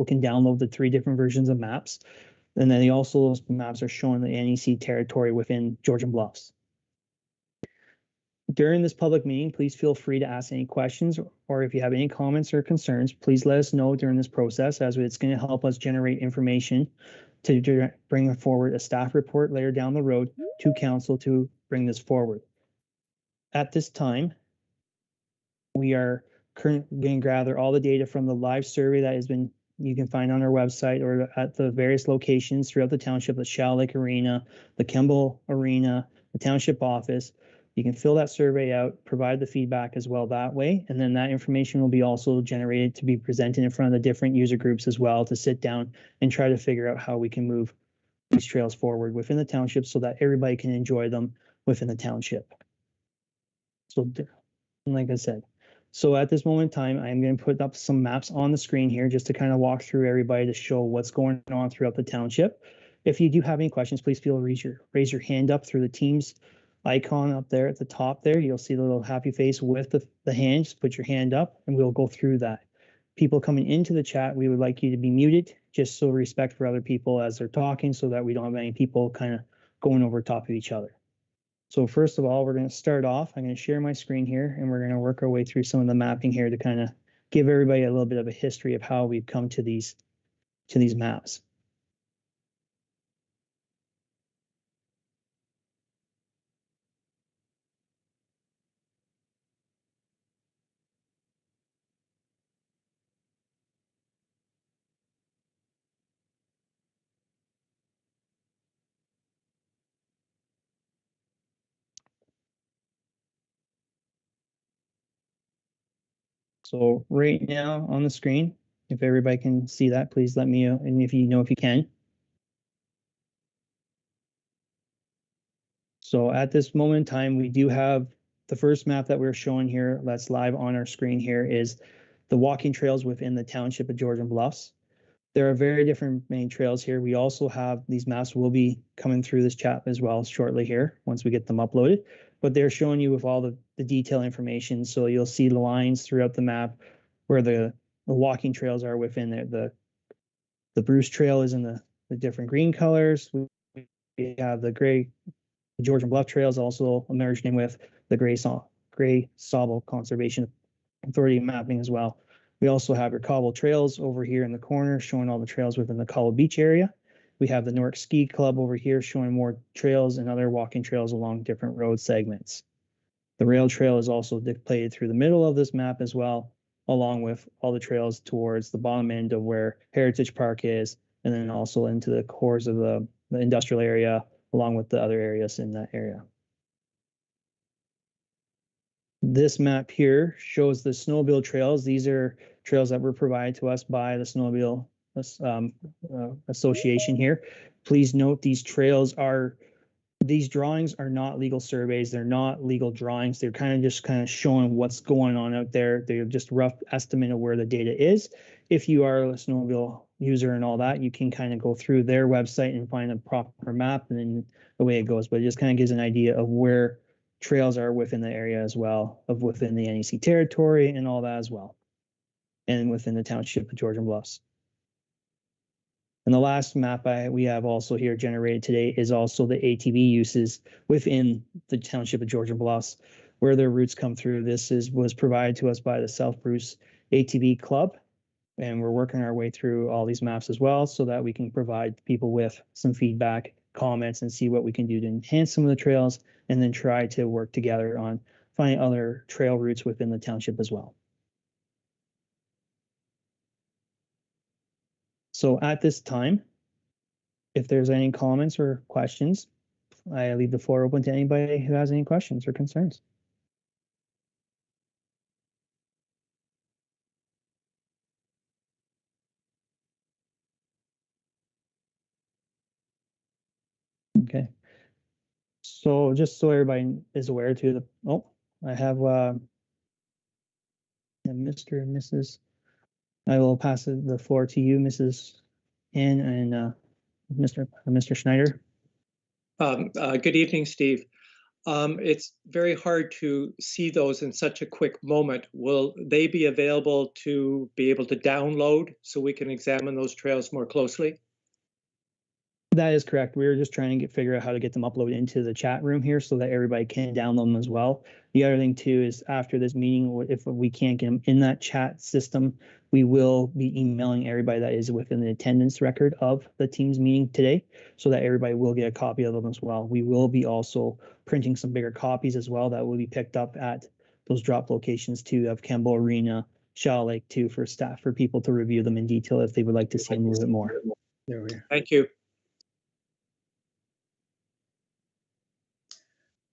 people can download the 3 different versions of maps. And then those maps are showing the NEC territory within Georgian Bluffs. During this public meeting, please feel free to ask any questions, or if you have any comments or concerns, please let us know during this process, as it's going to help us generate information to bring forward a staff report later down the road to council to bring this forward. At this time, we are currently going to gather all the data from the live survey that has been, you can find on our website or at the various locations throughout the township, the Shell Lake Arena, the Kemble Arena, the township office. You can fill that survey out, provide the feedback as well that way, and then that information will be also generated to be presented in front of the different user groups as well, to sit down and try to figure out how we can move these trails forward within the township so that everybody can enjoy them within the township. So like I said, so at this moment in time, I'm going to put up some maps on the screen here just to kind of walk through everybody to show what's going on throughout the township. If you do have any questions, please feel raise your hand up through the Teams icon up there at the top there. You'll see the little happy face with the hand. Just put your hand up and we'll go through that. People coming into the chat, we would like you to be muted, just so respect for other people as they're talking, so that we don't have any people kind of going over top of each other. So first of all, we're going to start off. I'm going to share my screen here, and we're going to work our way through some of the mapping here to kind of give everybody a little bit of a history of how we've come to these maps. So right now on the screen, if everybody can see that, please let me know, and if you can. So at this moment in time, we do have the first map that we're showing here that's live on our screen here is the walking trails within the township of Georgian Bluffs. There are very different main trails here. We also have these maps will be coming through this chat as well shortly here once we get them uploaded, but they're showing you with all the detailed information. So you'll see the lines throughout the map where the walking trails are within it. The Bruce Trail is in the different green colors. We have the gray Georgian Bluff trails also merged in with the Gray Sauble Conservation Authority mapping as well. We also have your cobble trails over here in the corner showing all the trails within the Cobble Beach area. We have the Newark Ski Club over here showing more trails and other walking trails along different road segments. The rail trail is also displayed through the middle of this map as well, along with all the trails towards the bottom end of where Heritage Park is, and then also into the cores of the industrial area, along with the other areas in that area. This map here shows the snowmobile trails. These are trails that were provided to us by the Snowmobile Association here. Please note these drawings are not legal surveys. They're not legal drawings. They're kind of showing what's going on out there. They're just rough estimate of where the data is. If you are a snowmobile user and all that, you can kind of go through their website and find a proper map and then the way it goes. But it just kind of gives an idea of where trails are within the area as well, of within the NEC territory and all that as well, and within the township of Georgian Bluffs. And the last map we have also here generated today is also the ATV uses within the township of Georgian Bluffs, where their routes come through. This was provided to us by the South Bruce ATV Club, and we're working our way through all these maps as well so that we can provide people with some feedback, comments, and see what we can do to enhance some of the trails, and then try to work together on finding other trail routes within the township as well. So at this time, if there's any comments or questions, I leave the floor open to anybody who has any questions or concerns. Okay. So just so everybody is aware too, I have Mr. and Mrs. I will pass the floor to you, Mrs. Ann and Mr. Schneider. Good evening, Steve. It's very hard to see those in such a quick moment. Will they be available to be able to download so we can examine those trails more closely? That is correct. We were just trying to figure out how to get them uploaded into the chat room here so that everybody can download them as well. The other thing too is after this meeting, if we can't get them in that chat system, we will be emailing everybody that is within the attendance record of the Teams meeting today so that everybody will get a copy of them as well. We will be also printing some bigger copies as well that will be picked up at those drop locations too of Campbell Arena, Shaw Lake too for staff, for people to review them in detail if they would like to see them a little bit more. There we are. Thank you.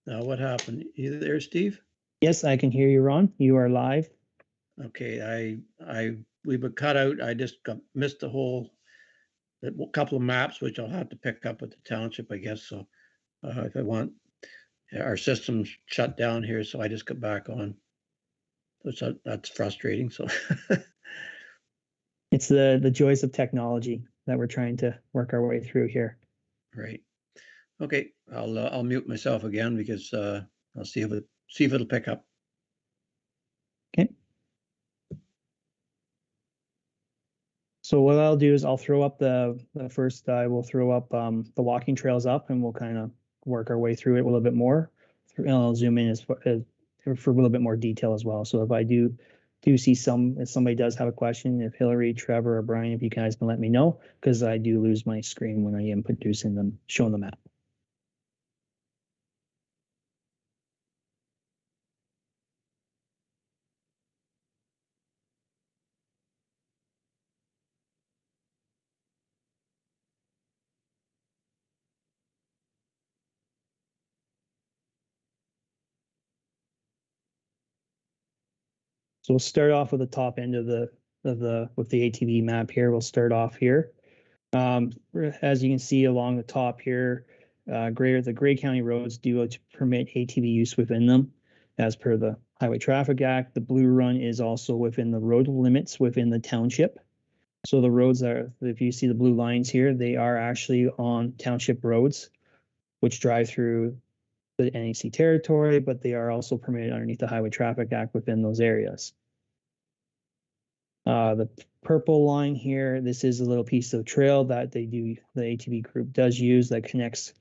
Now what happened? You there, Steve? Yes, I can hear you, Ron. You are live. Okay, we were cut out. I just missed a couple of maps, which I'll have to pick up with the township, I guess. So if I want, our system's shut down here, so I just got back on. So that's frustrating. So it's the joys of technology that we're trying to work our way through here. Right. Okay, I'll mute myself again because I'll see if it'll pick up. Okay. So what I'll do is I'll throw up the first. I will throw up the walking trails up, and we'll kind of work our way through it a little bit more. And I'll zoom in for a little bit more detail as well. So if I do see if somebody does have a question, if Hillary, Trevor, or Brian, if you guys can let me know, because I do lose my screen when I am producing them, showing the map. So we'll start off with the top end of the ATV map here. We'll start off here. As you can see along the top here, the Grey County roads do permit ATV use within them, as per the Highway Traffic Act. The Blue Run is also within the road limits within the township. So the roads are, if you see the blue lines here, they are actually on township roads, which drive through the NAC territory, but they are also permitted underneath the Highway Traffic Act within those areas. The purple line here, this is a little piece of trail that the ATV group does use that connects,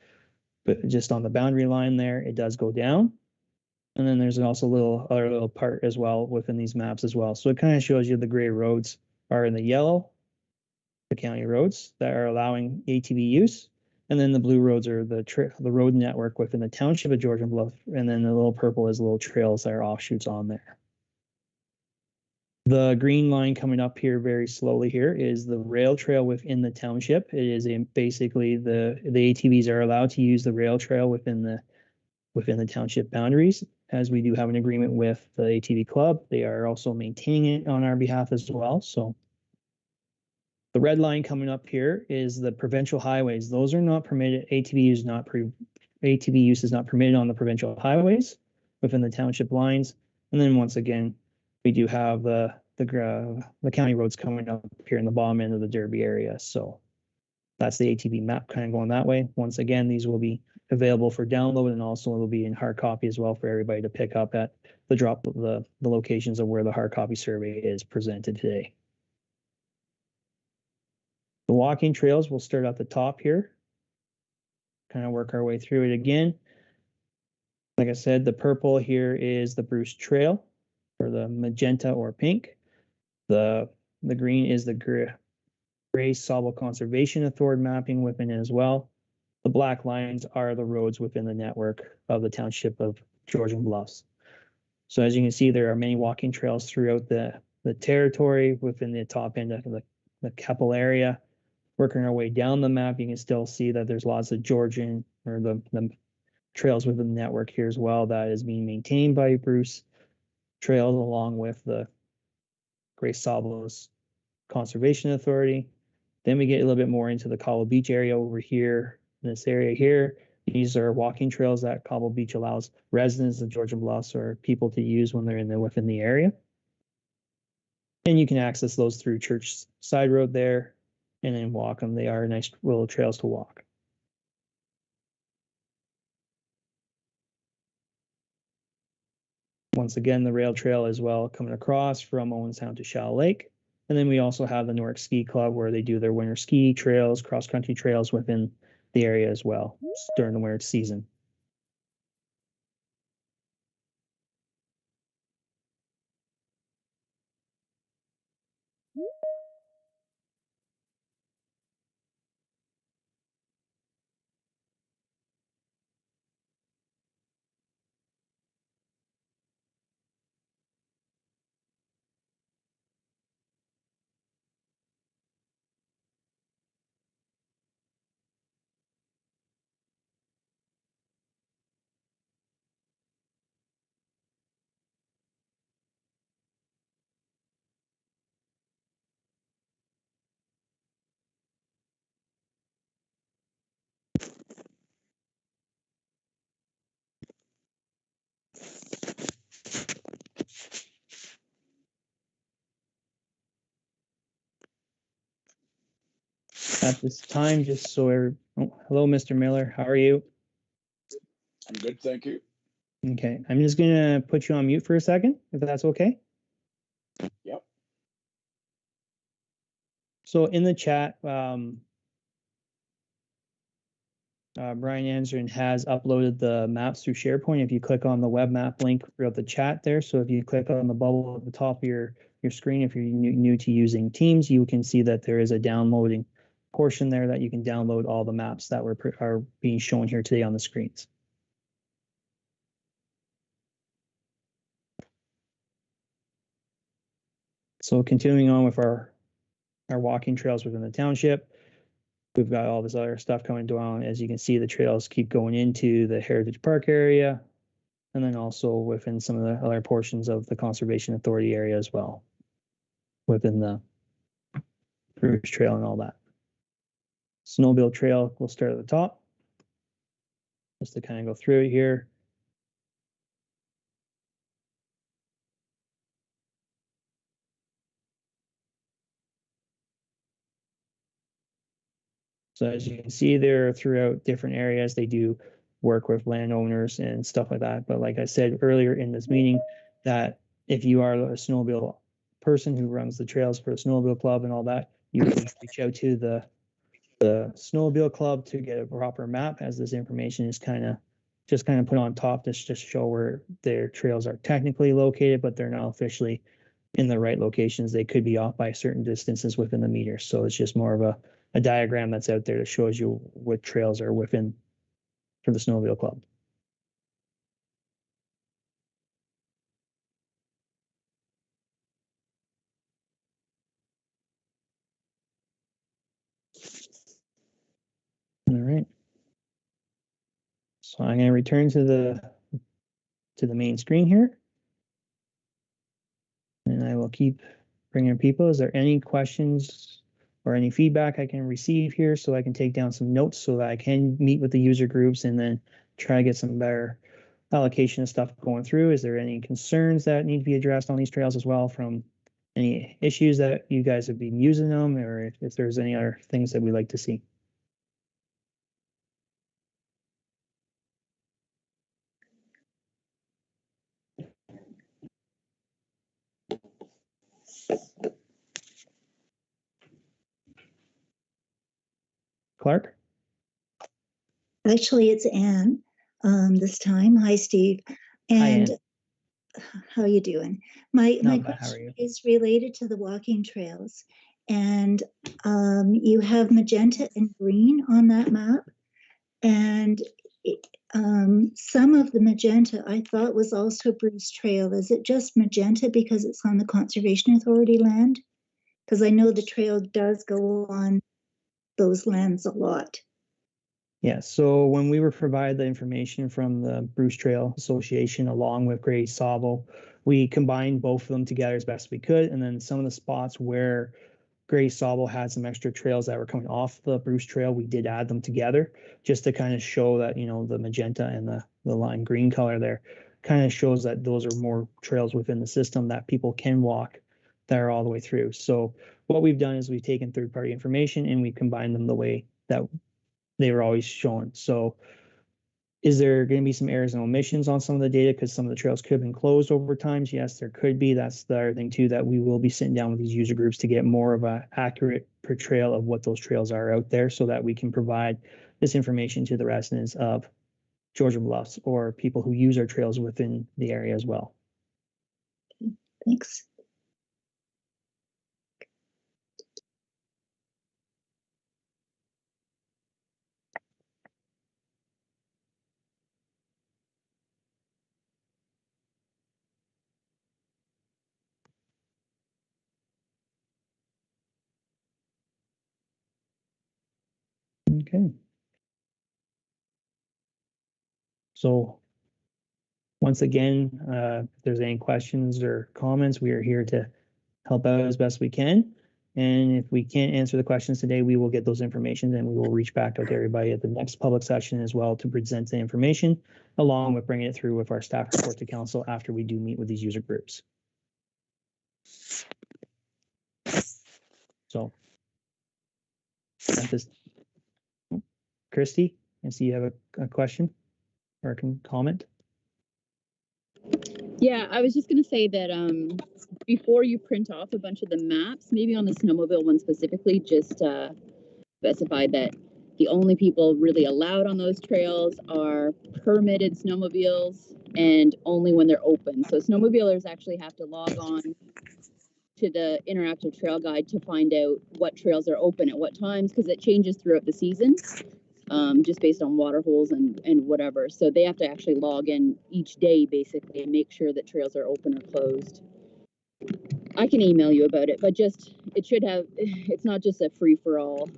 but just on the boundary line there, it does go down. And then there's also other little part as well within these maps as well. So it kind of shows you the gray roads are in the yellow, the county roads that are allowing ATV use. And then the blue roads are the road network within the township of Georgian Bluff. And then the little purple is little trails that are offshoots on there. The green line coming up here very slowly here is the rail trail within the township. It is basically the ATVs are allowed to use the rail trail within the township boundaries, as we do have an agreement with the ATV club. They are also maintaining it on our behalf as well. So the red line coming up here is the provincial highways. Those are not permitted. ATV use is not permitted on the provincial highways within the township lines. And then once again, we do have the county roads coming up here in the bottom end of the Derby area. So that's the ATV map kind of going that way. Once again, these will be available for download, and also it will be in hard copy as well for everybody to pick up at the locations of where the hard copy survey is presented today. The walking trails, we'll start at the top here, kind of work our way through it again. Like I said, the purple here is the Bruce Trail, or the magenta or pink. The green is the Gray Sawville Conservation Authority mapping within it as well. The black lines are the roads within the network of the township of Georgian Bluffs. So as you can see, there are many walking trails throughout the territory within the top end of the Keppel area. Working our way down the map, you can still see that there's lots of Georgian, or the trails within the network here as well that is being maintained by Bruce Trails, along with the Gray Sawville Conservation Authority. Then we get a little bit more into the Cobble Beach area over here. In this area here, these are walking trails that Cobble Beach allows residents of Georgian Bluffs or people to use when they're within the area. And you can access those through Church Side Road there, and then walk them. They are nice little trails to walk. Once again, the rail trail as well coming across from Owenstown to Shallow Lake. And then we also have the Newark Ski Club where they do their winter ski trails, cross-country trails within the area as well during the winter season. At this time, just so hello, Mr. Miller, how are you? I'm good, thank you. Okay, I'm just gonna put you on mute for a second, if that's okay. Yep. So in the chat, Brian Anderson has uploaded the maps through SharePoint. If you click on the web map link throughout the chat there, so if you click on the bubble at the top of your screen, if you're new to using Teams, you can see that there is a downloading portion there that you can download all the maps that are being shown here today on the screens. So continuing on with our walking trails within the township, we've got all this other stuff coming down. As you can see, the trails keep going into the Heritage Park area, and then also within some of the other portions of the Conservation Authority area as well, within the Bruce Trail and all that. Snowmobile Trail, we'll start at the top, just to kind of go through it here. So as you can see there, throughout different areas, they do work with landowners and stuff like that. But like I said earlier in this meeting, that if you are a snowmobile person who runs the trails for the snowmobile club and all that, you can reach out to the snowmobile club to get a proper map, as this information is kind of put on top to just show where their trails are technically located, but they're not officially in the right locations. They could be off by certain distances within the meters. So it's just more of a diagram that's out there that shows you what trails are within for the snowmobile club. All right. So I'm going to return to the main screen here, and I will keep bringing people. Is there any questions or any feedback I can receive here, so I can take down some notes so that I can meet with the user groups and then try to get some better allocation of stuff going through? Is there any concerns that need to be addressed on these trails as well, from any issues that you guys have been using them, or if there's any other things that we'd like to see? Clark? Actually, it's Anne this time. Hi, Steve. And Hi, how are you doing? My Not bad, how are question you? is related to the walking trails. And you have magenta and green on that map. And some of the magenta I thought was also Bruce Trail. Is it just magenta because it's on the Conservation Authority land? Because I know the trail does go on those lands a lot. Yeah, so when we were provided the information from the Bruce Trail Association along with Grey Sabo, we combined both of them together as best we could. And then some of the spots where Grey Sabo had some extra trails that were coming off the Bruce Trail, we did add them together just to kind of show that, you know, the magenta and the lime green color there kind of shows that those are more trails within the system that people can walk that are all the way through. So what we've done is we've taken third-party information and we combined them the way that they were always shown. So Is there going to be some errors and omissions on some of the data because some of the trails could have been closed over time? Yes, there could be. That's the other thing too, that we will be sitting down with these user groups to get more of an accurate portrayal of what those trails are out there so that we can provide this information to the residents of Georgian Bluffs or people who use our trails within the area as well. Thanks. Okay. So once again, if there's any questions or comments, we are here to help out as best we can. And if we can't answer the questions today, we will get those information and we will reach back out to everybody at the next public session as well to present the information, along with bringing it through with our staff report to council after we do meet with these user groups. So, at this, Christy, I see you have a question or a comment. Yeah, I was just going to say that before you print off a bunch of the maps, maybe on the snowmobile one specifically, just specify that the only people really allowed on those trails are permitted snowmobiles and only when they're open. So snowmobilers actually have to log on to the interactive trail guide to find out what trails are open at what times, because it changes throughout the season. Just based on water holes and whatever. So they have to actually log in each day basically and make sure that trails are open or closed. I can email you about it, but just, it's not just a free for all.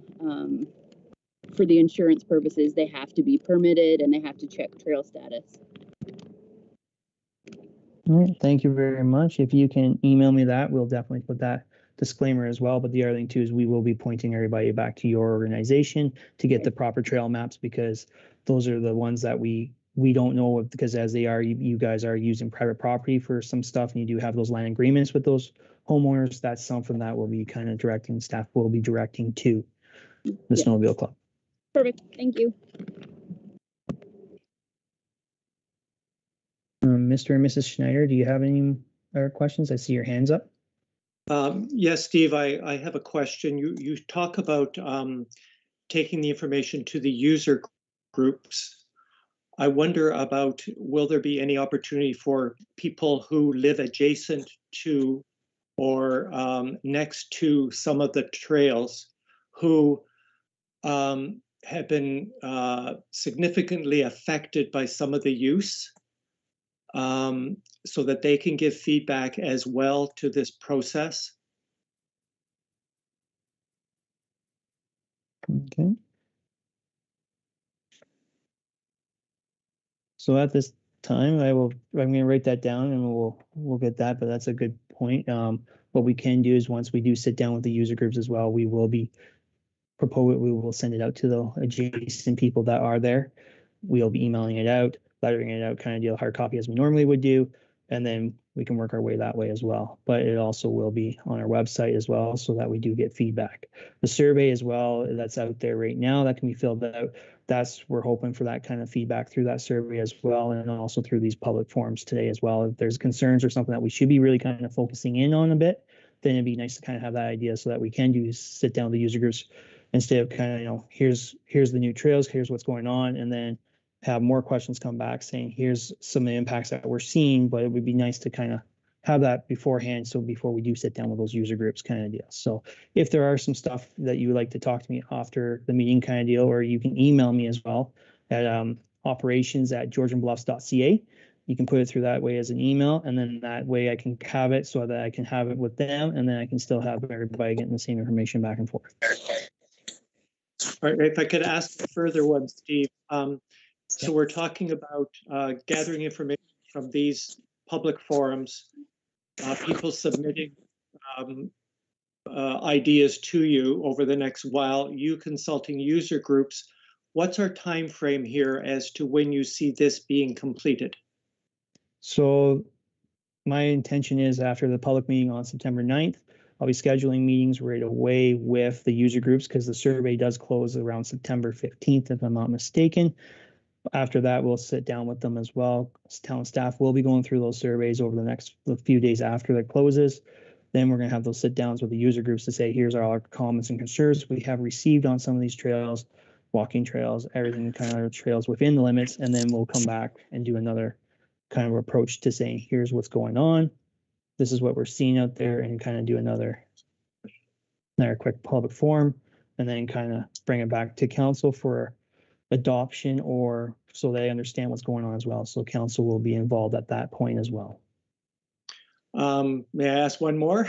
For the insurance purposes, they have to be permitted and they have to check trail status. All right, thank you very much. If you can email me that, we'll definitely put that disclaimer as well. But the other thing too is we will be pointing everybody back to your organization to get the proper trail maps, because those are the ones that we don't know of, because as they are, you guys are using private property for some stuff and you do have those land agreements with those homeowners. That's something that will be kind of directing, staff will be directing to the Snowmobile Club. Perfect, thank you. Mr. and Mrs. Schneider, do you have any other questions? I see your hands up. Yes, Steve, I have a question. You talk about taking the information to the user groups. I wonder about, will there be any opportunity for people who live adjacent to or next to some of the trails who have been significantly affected by some of the use, so that they can give feedback as well to this process? Okay. So at this time, I'm going to write that down and we'll get that, but that's a good point. What we can do is once we do sit down with the user groups as well, we will send it out to the adjacent people that are there. We'll be emailing it out, lettering it out, kind of deal hard copy as we normally would do, and then we can work our way that way as well. But it also will be on our website as well, so that we do get feedback. The survey as well, that's out there right now, that can be filled out. We're hoping for that kind of feedback through that survey as well, and also through these public forums today as well. If there's concerns or something that we should be really kind of focusing in on a bit, then it'd be nice to kind of have that idea so that we can sit down with the user groups instead of kind of, here's the new trails, here's what's going on, and then have more questions come back saying, here's some of the impacts that we're seeing, but it would be nice to kind of have that beforehand. So before we do sit down with those user groups kind of deal. So if there are some stuff that you would like to talk to me after the meeting kind of deal, or you can email me as well at operations@georgianbluffs.ca. You can put it through that way as an email, and then that way I can have it so that I can have it with them, and then I can still have everybody getting the same information back and forth. All right, if I could ask a further one, Steve. So we're talking about gathering information from these public forums, people submitting ideas to you over the next while, you consulting user groups. What's our time frame here as to when you see this being completed? So my intention is after the public meeting on September 9th, I'll be scheduling meetings right away with the user groups, because the survey does close around September 15th, if I'm not mistaken. After that, we'll sit down with them as well. Town staff will be going through those surveys over the next few days after it closes. Then we're going to have those sit downs with the user groups to say, here's our comments and concerns we have received on some of these trails, walking trails, everything kind of trails within the limits. And then we'll come back and do another kind of approach to saying, here's what's going on. This is what we're seeing out there, and kind of do another quick public forum, and then kind of bring it back to council for adoption, or so they understand what's going on as well. So council will be involved at that point as well. May I ask one more?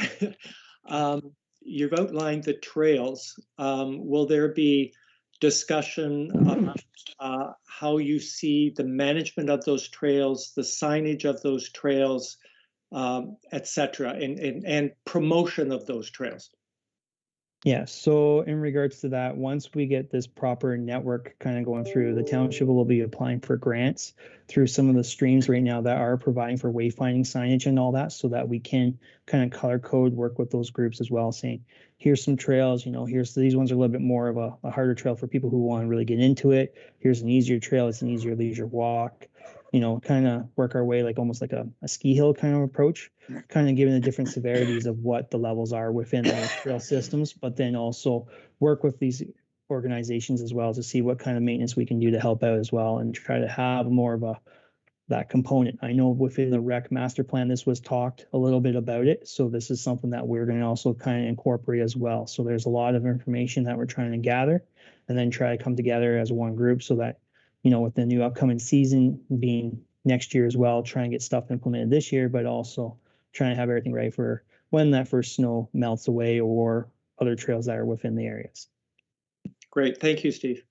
You've outlined the trails. Will there be discussion about how you see the management of those trails, the signage of those trails, et cetera, and promotion of those trails? Yeah, so in regards to that, once we get this proper network kind of going through, the township will be applying for grants through some of the streams right now that are providing for wayfinding signage and all that, so that we can kind of color code, work with those groups as well, saying, here's some trails, you know, these ones are a little bit more of a harder trail for people who want to really get into it. Here's an easier trail, it's an easier leisure walk, you know, kind of work our way like almost like a ski hill kind of approach, kind of giving the different severities of what the levels are within those trail systems, but then also work with these organizations as well to see what kind of maintenance we can do to help out as well, and try to have more of that component. I know within the rec master plan, this was talked a little bit about it. So this is something that we're going to also kind of incorporate as well. So there's a lot of information that we're trying to gather and then try to come together as one group, so that, you know, with the new upcoming season being next year as well, try and get stuff implemented this year, but also trying to have everything ready for when that first snow melts away or other trails that are within the areas. Great. Thank you, Steve.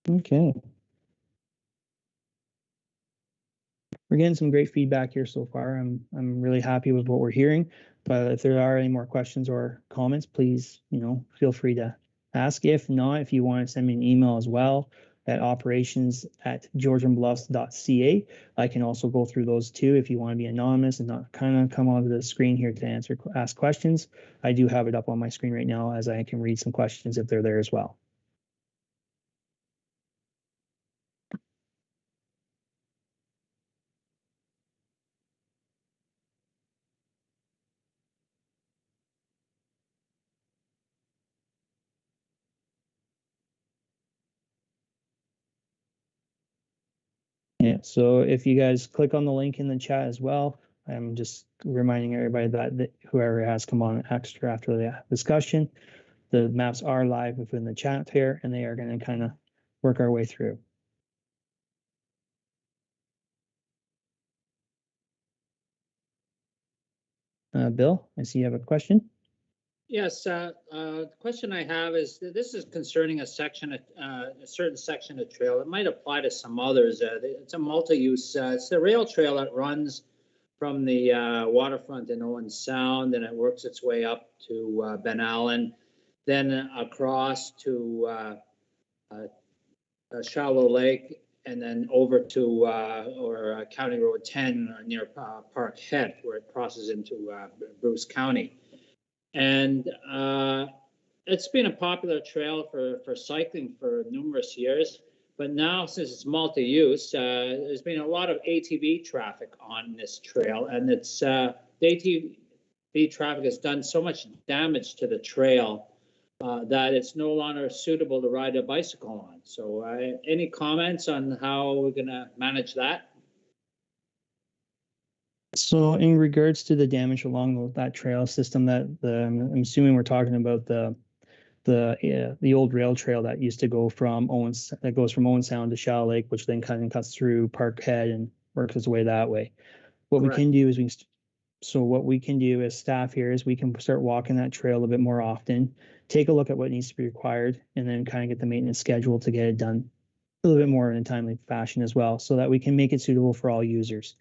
Okay. We're getting some great feedback here so far. I'm really happy with what we're hearing. But if there are any more questions or comments, please, you know, feel free to ask. If not, if you want to send me an email as well at operations@georgianbluffs.ca, I can also go through those too if you want to be anonymous and not kind of come onto the screen here to ask questions. I do have it up on my screen right now, as I can read some questions if they're there as well. Yeah, so if you guys click on the link in the chat as well, I'm just reminding everybody that whoever has come on extra after the discussion, the maps are live within the chat here, and they are going to kind of work our way through. Bill, I see you have a question. Yes, the question I have is, this is concerning a certain section of trail. It might apply to some others. It's a multi-use. It's the rail trail that runs from the waterfront in Owen Sound, and it works its way up to Ben Allen, then across to Shallow Lake, and then over to County Road 10 near Park Head, where it crosses into Bruce County. And it's been a popular trail for cycling for numerous years, but now, since it's multi-use, there's been a lot of ATV traffic on this trail, and it's the ATV traffic has done so much damage to the trail that it's no longer suitable to ride a bicycle on. So any comments on how we're going to manage that? So in regards to the damage along that trail system, I'm assuming we're talking about the old rail trail that used to go from Owen Sound to Shallow Lake, which then kind of cuts through Park Head and works its way that way. What Correct. We can do is what we can do as staff here is we can start walking that trail a bit more often, take a look at what needs to be required, and then kind of get the maintenance schedule to get it done a little bit more in a timely fashion as well, so that we can make it suitable for all users.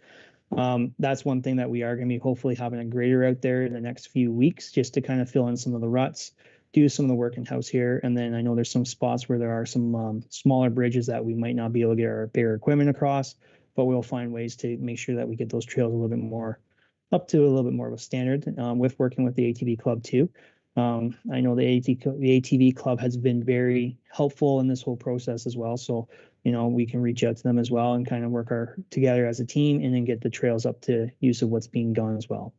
That's one thing that we are going to be hopefully having a grader out there in the next few weeks, just to kind of fill in some of the ruts, do some of the work in-house here. And then I know there's some spots where there are some smaller bridges that we might not be able to get our bigger equipment across, but we'll find ways to make sure that we get those trails a little bit more up to a little bit more of a standard with working with the ATV club too. I know the ATV club has been very helpful in this whole process as well. So, you know, we can reach out to them as well and kind of work together as a team and then get the trails up to use of what's being done as well.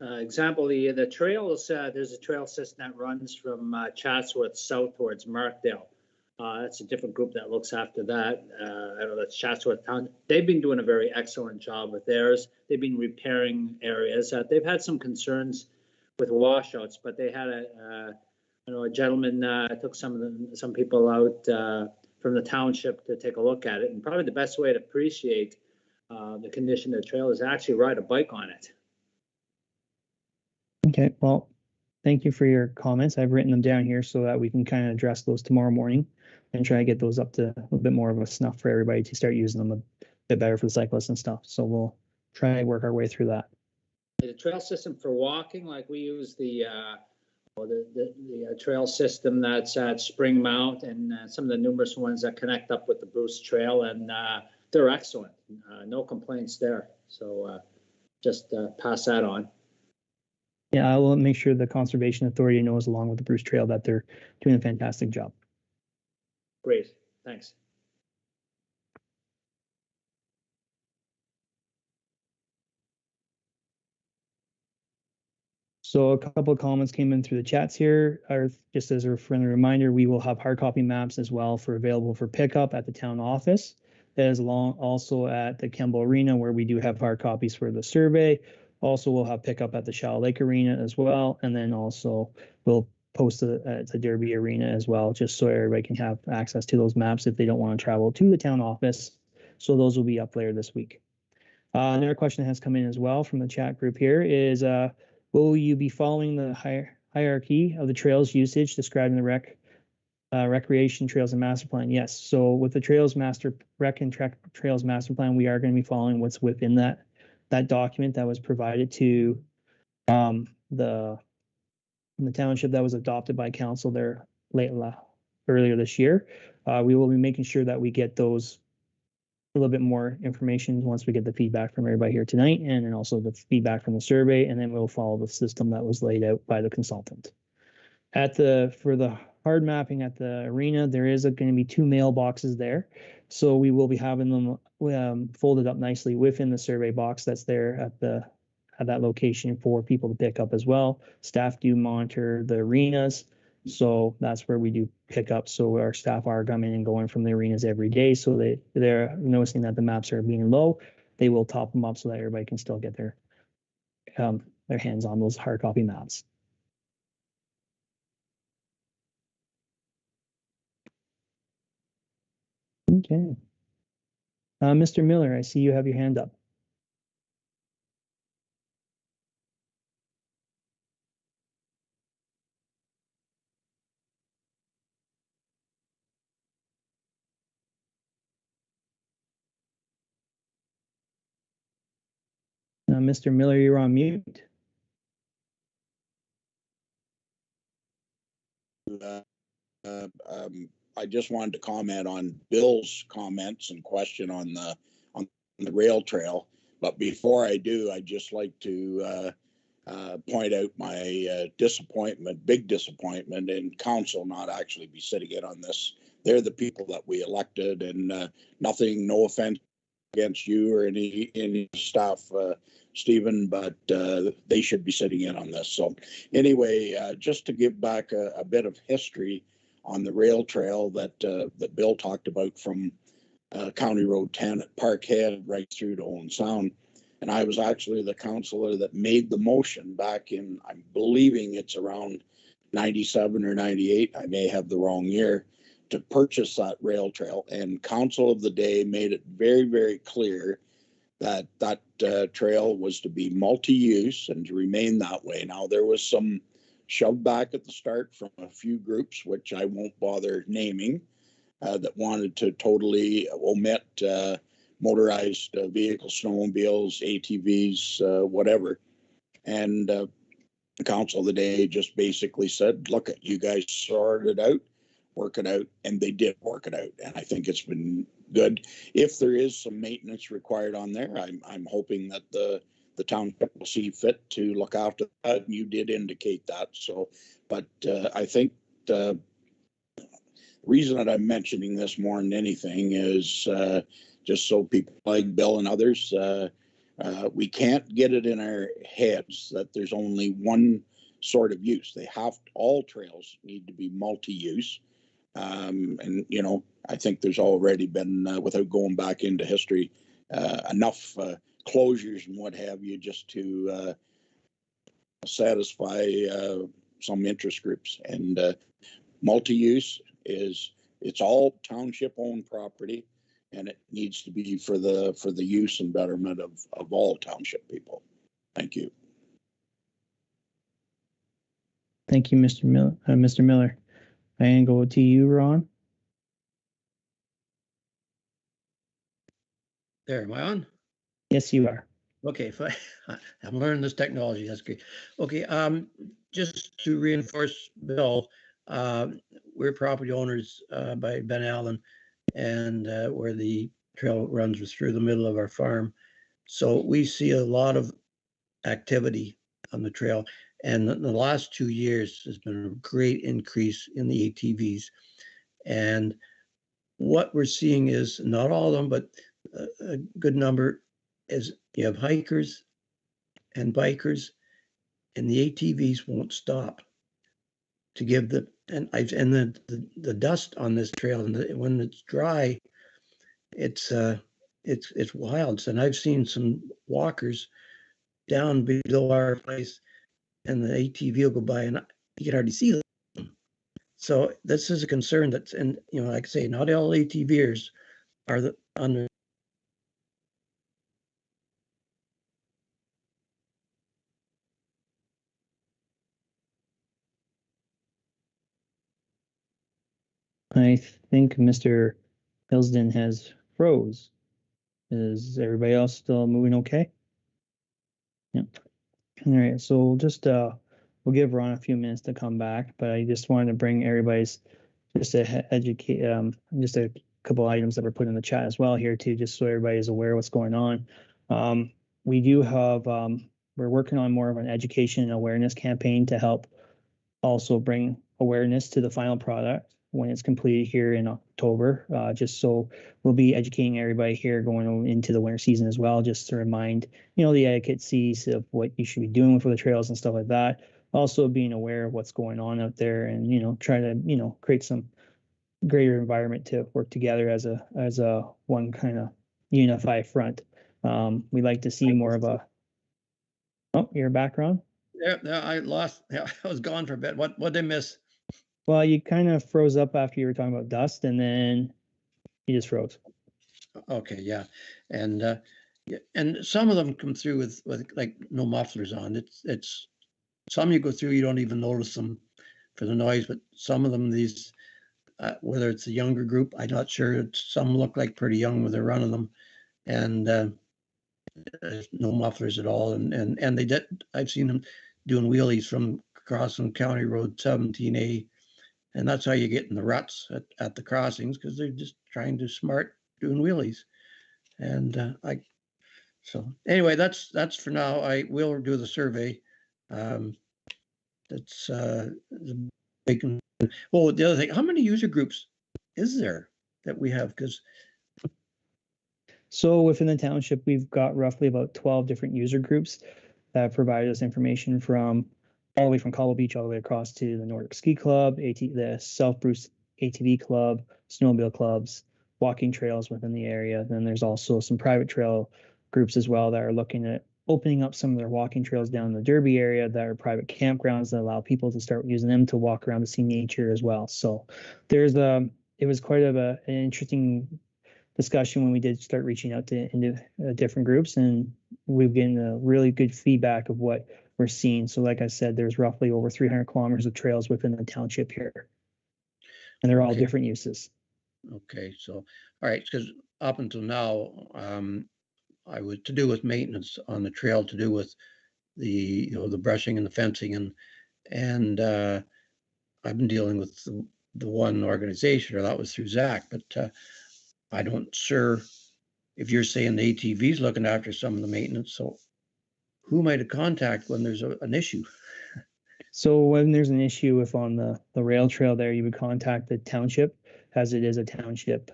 Example, the trails, there's a trail system that runs from Chatsworth south towards Markdale. That's a different group that looks after that. I know that's Chatsworth Town. They've been doing a very excellent job with theirs. They've been repairing areas. They've had some concerns with washouts, but they had a gentleman took some people out from the township to take a look at it. And probably the best way to appreciate the condition of the trail is to actually ride a bike on it. Okay, well, thank you for your comments. I've written them down here so that we can kind of address those tomorrow morning and try to get those up to a little bit more of a snuff for everybody to start using them a bit better for the cyclists and stuff. So we'll try and work our way through that. The trail system for walking, like we use the trail system that's at Spring Mount and some of the numerous ones that connect up with the Bruce Trail, and they're excellent. No complaints there. So just pass that on. Yeah, I will make sure the Conservation Authority knows, along with the Bruce Trail, that they're doing a fantastic job. Great, thanks. So a couple of comments came in through the chats here. Just as a friendly reminder, we will have hard copy maps as well available for pickup at the town office, as long also at the Kemble Arena, where we do have hard copies for the survey. Also, we'll have pickup at the Shallow Lake Arena as well, and then also we'll post it at the Derby Arena as well, just so everybody can have access to those maps if they don't want to travel to the town office. So those will be up later this week. Another question that has come in as well from the chat group here is, will you be following the hierarchy of the trails usage described in the recreation trails and master plan? Yes. So with the trails trails master plan, we are going to be following what's within that document that was provided to the township, that was adopted by council there earlier this year. We will be making sure that we get those a little bit more information once we get the feedback from everybody here tonight, and then also the feedback from the survey, and then we'll follow the system that was laid out by the consultant. For the hard mapping at the arena, there is going to be 2 mailboxes there. So we will be having them folded up nicely within the survey box that's there at that location for people to pick up as well. Staff do monitor the arenas, so that's where we do pick up. So our staff are coming and going from the arenas every day. So they're noticing that the maps are being low. They will top them up so that everybody can still get their hands on those hard copy maps. Okay. Mr. Miller, I see you have your hand up. Mr. Miller, you're on mute. I just wanted to comment on Bill's comments and question on the rail trail. But before I do, I'd just like to point out my big disappointment in council not actually be sitting in on this. They're the people that we elected, and no offense against you or any staff, Stephen, but they should be sitting in on this. So anyway, just to give back a bit of history on the rail trail that Bill talked about from County Road 10 at Parkhead right through to Owen Sound. And I was actually the councillor that made the motion back in, I'm believing it's around 97 or 98, I may have the wrong year, to purchase that rail trail. And council of the day made it very, very clear that trail was to be multi-use and to remain that way. Now, there was some shoved back at the start from a few groups, which I won't bother naming, that wanted to totally omit motorized vehicles, snowmobiles, ATVs, whatever. And the council of the day just basically said, look, you guys sort it out, work it out, and they did work it out. And I think it's been good. If there is some maintenance required on there, I'm hoping that the township will see fit to look after that. And you did indicate that. So, but I think the reason that I'm mentioning this more than anything is just so people like Bill and others, we can't get it in our heads that there's only one sort of use. All trails need to be multi-use. And, you know, I think there's already been, without going back into history, enough closures and what have you just to satisfy some interest groups. And multi-use it's all township owned property, and it needs to be for the use and betterment of all township people. Thank you. Thank you, Mr. Miller. And go to you, Ron. There, am I on? Yes, you are. Okay, fine. I'm learning this technology. That's great. Okay, just to reinforce Bill, we're property owners by Ben Allen, and where the trail runs through the middle of our farm. So we see a lot of activity on the trail. And in the last 2 years, there's been a great increase in the ATVs. And what we're seeing is, not all of them, but a good number, is you have hikers and bikers, and the ATVs won't stop to give the dust on this trail, and when it's dry, it's wild. And I've seen some walkers down below our place, and the ATV will go by, and you can hardly see them. So this is a concern that's, and you know, like I say, not all ATVers are under. I think Mr. Hillsden has froze. Is everybody else still moving okay? Yeah. All right, so we'll just we'll give Ron a few minutes to come back, but I just wanted to bring everybody's just to educate just a couple items that were put in the chat as well here too, just so everybody is aware of what's going on. We do have we're working on more of an education and awareness campaign to help also bring awareness to the final product when it's completed here in October. Just so we'll be educating everybody here going into the winter season as well, just to remind, you know, the etiquettes of what you should be doing for the trails and stuff like that. Also being aware of what's going on out there, and, you know, try to, you know, create some greater environment to work together as a one kind of unified front. We like to see more of a, oh, your background. Yeah, I lost. Yeah, I was gone for a bit. What did I miss? Well, you kind of froze up after you were talking about dust, and then you just froze. Okay, yeah, and some of them come through with like no mufflers on. It's some you go through, you don't even notice them for the noise, but some of them, these whether it's a younger group, I'm not sure. Some look like pretty young when they're running them, and there's no mufflers at all. And they did. I've seen them doing wheelies from crossing County Road 17A. And that's how you get in the ruts at the crossings, because they're just trying to smart doing wheelies. And so anyway, that's for now. I will do the survey. That's big. Well, the other thing, how many user groups is there that we have? Because so within the township, we've got roughly about 12 different user groups that provide us information from all the way from Cobble Beach all the way across to the Newark Ski Club, the South Bruce ATV Club, Snowmobile clubs, walking trails within the area. Then there's also some private trail groups as well that are looking at opening up some of their walking trails down in the Derby area that are private campgrounds that allow people to start using them to walk around to see nature as well. So there's it was quite of an interesting discussion when we did start reaching out to into different groups, and we've gotten a really good feedback of what we're seeing. So like I said, there's roughly over 300 kilometers of trails within the township here, and they're all different uses. Okay, so all right, because up until now, I was to do with maintenance on the trail, to do with the brushing and the fencing, and I've been dealing with the one organization, or that was through Zach, but I don't sure if you're saying the ATV's looking after some of the maintenance. So who am I to contact when there's an issue? So when there's an issue with on the rail trail there, you would contact the township, as it is a township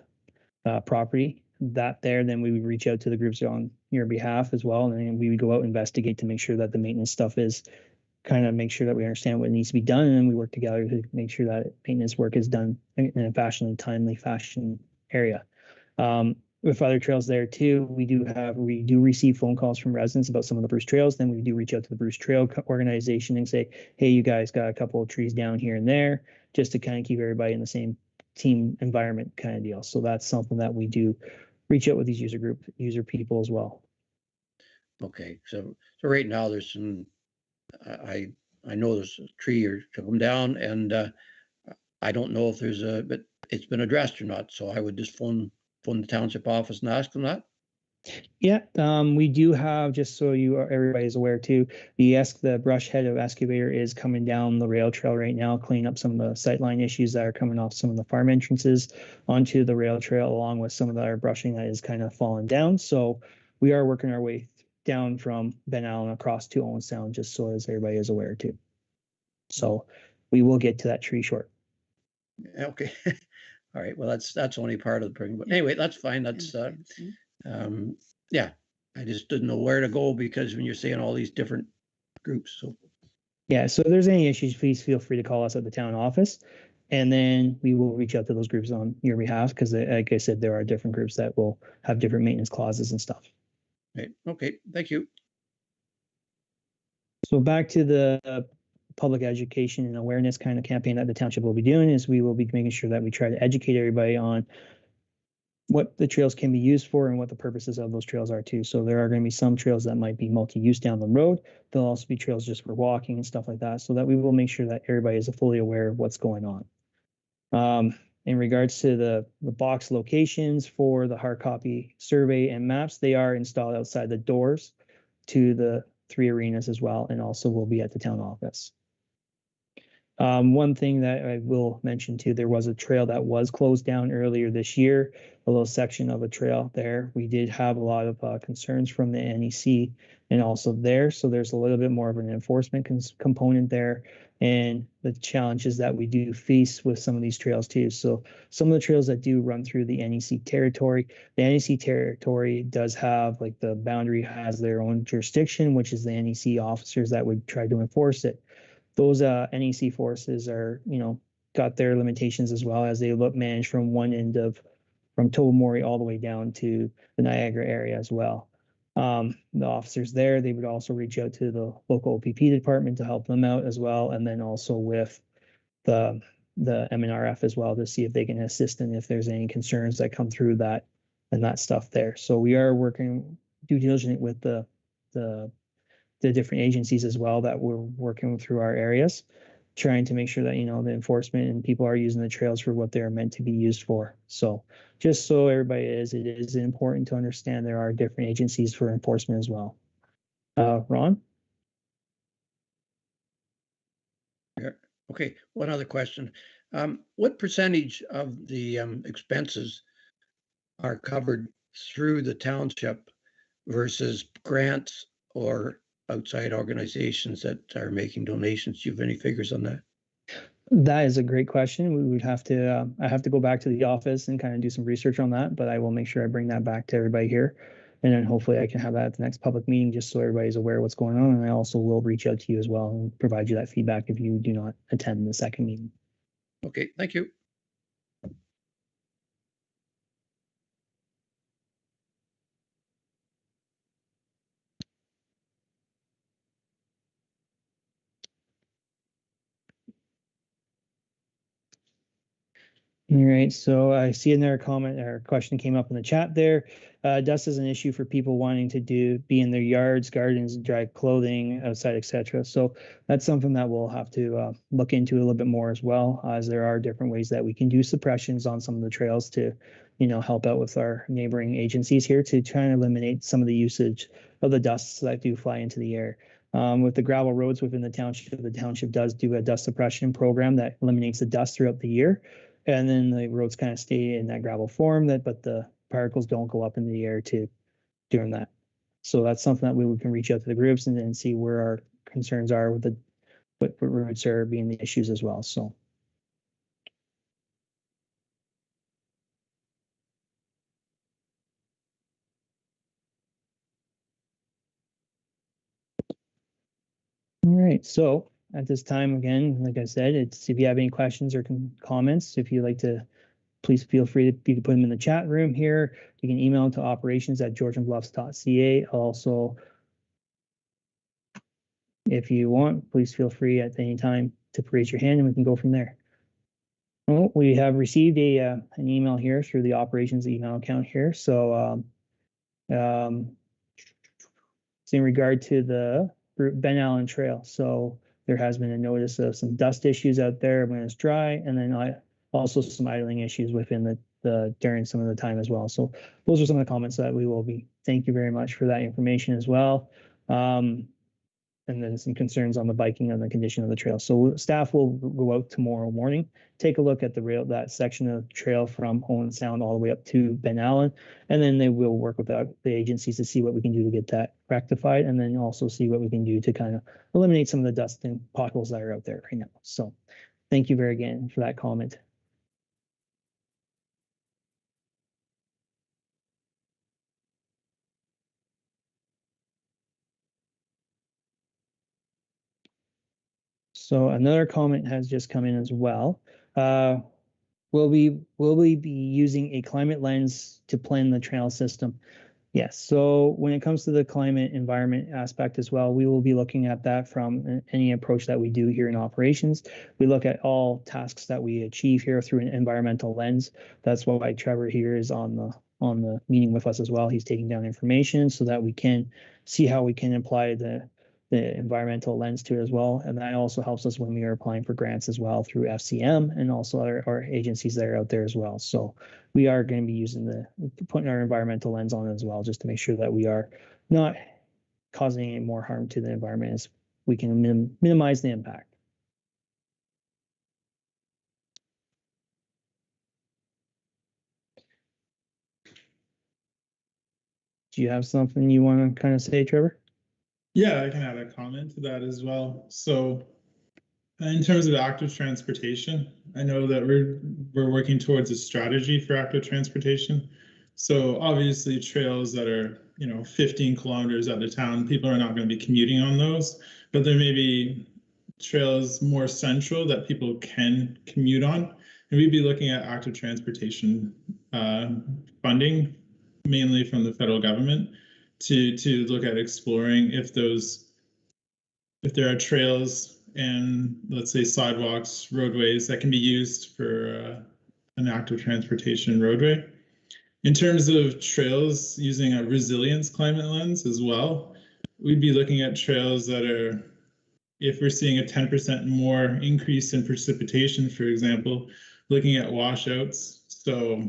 property. Then we would reach out to the groups on your behalf as well, and then we would go out and investigate to make sure that the maintenance stuff is kind of make sure that we understand what needs to be done, and we work together to make sure that maintenance work is done in a timely fashion area. With other trails there too, we do receive phone calls from residents about some of the Bruce trails. Then we do reach out to the Bruce Trail organization and say, hey, you guys got a couple of trees down here and there, just to kind of keep everybody in the same team environment kind of deal. So that's something that we do reach out with these user people as well. Okay, so right now there's some, I know there's a tree or to come down, and I don't know if but it's been addressed or not. So I would just phone the township office and ask them that. Yeah, we do have, just so everybody's aware too, the brush head of excavator is coming down the rail trail right now, cleaning up some of the sightline issues that are coming off some of the farm entrances onto the rail trail, along with some of our brushing that is kind of falling down. So we are working our way down from Ben Allen across to Owen Sound, just so as everybody is aware too. So we will get to that tree short. Okay. All right. Well, that's only part of the program, but anyway, that's fine. That's yeah. I just didn't know where to go, because when you're saying all these different groups. So yeah. So if there's any issues, please feel free to call us at the town office, and then we will reach out to those groups on your behalf, because like I said, there are different groups that will have different maintenance clauses and stuff. Right. Okay. Thank you. So back to the public education and awareness kind of campaign that the township will be doing, is we will be making sure that we try to educate everybody on what the trails can be used for and what the purposes of those trails are too. So there are going to be some trails that might be multi-use down the road. There'll also be trails just for walking and stuff like that, so that we will make sure that everybody is fully aware of what's going on. In regards to the box locations for the hard copy survey and maps, they are installed outside the doors to the 3 arenas as well, and also will be at the town office. One thing that I will mention too, there was a trail that was closed down earlier this year, a little section of a trail there. We did have a lot of concerns from the NEC and also there. So there's a little bit more of an enforcement component there, and the challenges that we do face with some of these trails too. So some of the trails that do run through the NEC territory, does have, like, the boundary has their own jurisdiction, which is the NEC officers that would try to enforce it. Those NEC forces are, got their limitations as well, as they manage from one end from Tobermory all the way down to the Niagara area as well. The officers there, they would also reach out to the local OPP department to help them out as well, and then also with the MNRF as well, to see if they can assist and if there's any concerns that come through that and that stuff there. So we are working due diligent with the different agencies as well that we're working through our areas, trying to make sure that, the enforcement and people are using the trails for what they're meant to be used for. So just so everybody it is important to understand there are different agencies for enforcement as well. Ron? Yeah. Okay. One other question. What percentage of the expenses are covered through the township versus grants or outside organizations that are making donations? Do you have any figures on that? That is a great question. We would have to, I have to go back to the office and kind of do some research on that, but I will make sure I bring that back to everybody here. And then hopefully I can have that at the next public meeting, just so everybody's aware of what's going on. And I also will reach out to you as well and provide you that feedback if you do not attend the second meeting. Okay, thank you. All right, so I see another comment or question came up in the chat there. Dust is an issue for people wanting to be in their yards, gardens, dry clothing outside, etc. So that's something that we'll have to look into a little bit more as well, as there are different ways that we can do suppressions on some of the trails to, help out with our neighboring agencies here to try and eliminate some of the usage of the dusts that do fly into the air. With the gravel roads within the township does do a dust suppression program that eliminates the dust throughout the year. And then the roads kind of stay in that gravel form, but the particles don't go up in the air during that. So that's something that we can reach out to the groups and then see where our concerns are with what roads are being the issues as well. So. All right, so at this time, again, like I said, it's if you have any questions or comments, if you'd like to, please feel free to put them in the chat room here. You can email them to operations@georgianbluffs.ca. Also, if you want, please feel free at any time to raise your hand and we can go from there. Well, we have received an email here through the operations email account here. So it's in regard to the Ben Allen Trail. So there has been a notice of some dust issues out there when it's dry, and then also some idling issues within the during some of the time as well. So those are some of the comments that we will be. Thank you very much for that information as well. And then some concerns on the biking and the condition of the trail. So staff will go out tomorrow morning, take a look at that section of trail from Owen Sound all the way up to Ben Allen, and then they will work with the agencies to see what we can do to get that rectified, and then also see what we can do to kind of eliminate some of the dust and potholes that are out there right now. So thank you very again for that comment. So another comment has just come in as well. Will we be using a climate lens to plan the trail system? Yes. So when it comes to the climate environment aspect as well, we will be looking at that from any approach that we do here in operations. We look at all tasks that we achieve here through an environmental lens. That's why Trevor here is on the meeting with us as well. He's taking down information so that we can see how we can apply the environmental lens to it as well. And that also helps us when we are applying for grants as well through FCM and also our agencies that are out there as well. So we are going to be putting our environmental lens on as well, just to make sure that we are not causing any more harm to the environment as we can minimize the impact. Do you have something you want to kind of say, Trevor? Yeah, I can add a comment to that as well. So in terms of active transportation, I know that we're working towards a strategy for active transportation. So obviously trails that are, 15 kilometers out of town, people are not going to be commuting on those, but there may be trails more central that people can commute on. And we'd be looking at active transportation funding, mainly from the federal government, to look at exploring if there are trails and, let's say, sidewalks, roadways that can be used for an active transportation roadway. In terms of trails using a resilience climate lens as well, we'd be looking at trails that are, if we're seeing a 10% more increase in precipitation, for example, looking at washouts. So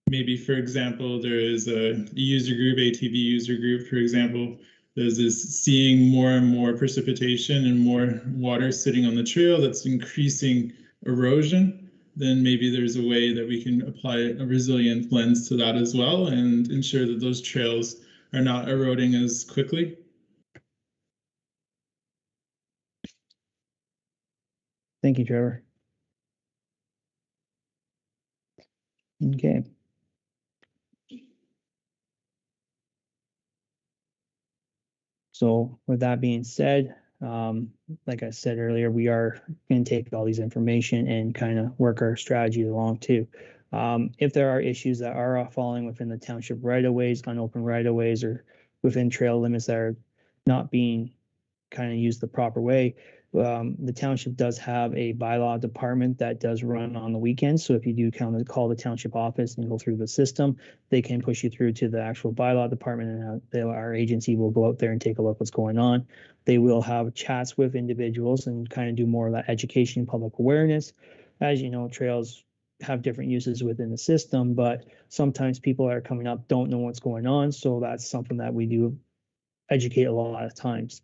maybe, for example, there is a user group, ATV user group, for example, is seeing more and more precipitation and more water sitting on the trail that's increasing erosion. Then maybe there's a way that we can apply a resilient lens to that as well and ensure that those trails are not eroding as quickly. Thank you, Trevor. Okay. So with that being said, like I said earlier, we are going to take all these information and kind of work our strategy along too. If there are issues that are falling within the township right-of-ways, unopened right-of-ways, or within trail limits that are not being kind of used the proper way, the township does have a bylaw department that does run on the weekends. So if you do call the township office and go through the system, they can push you through to the actual bylaw department, and our agency will go out there and take a look what's going on. They will have chats with individuals and kind of do more of that education and public awareness. As you know, trails have different uses within the system, but sometimes people that are coming up don't know what's going on. So that's something that we do educate a lot of times.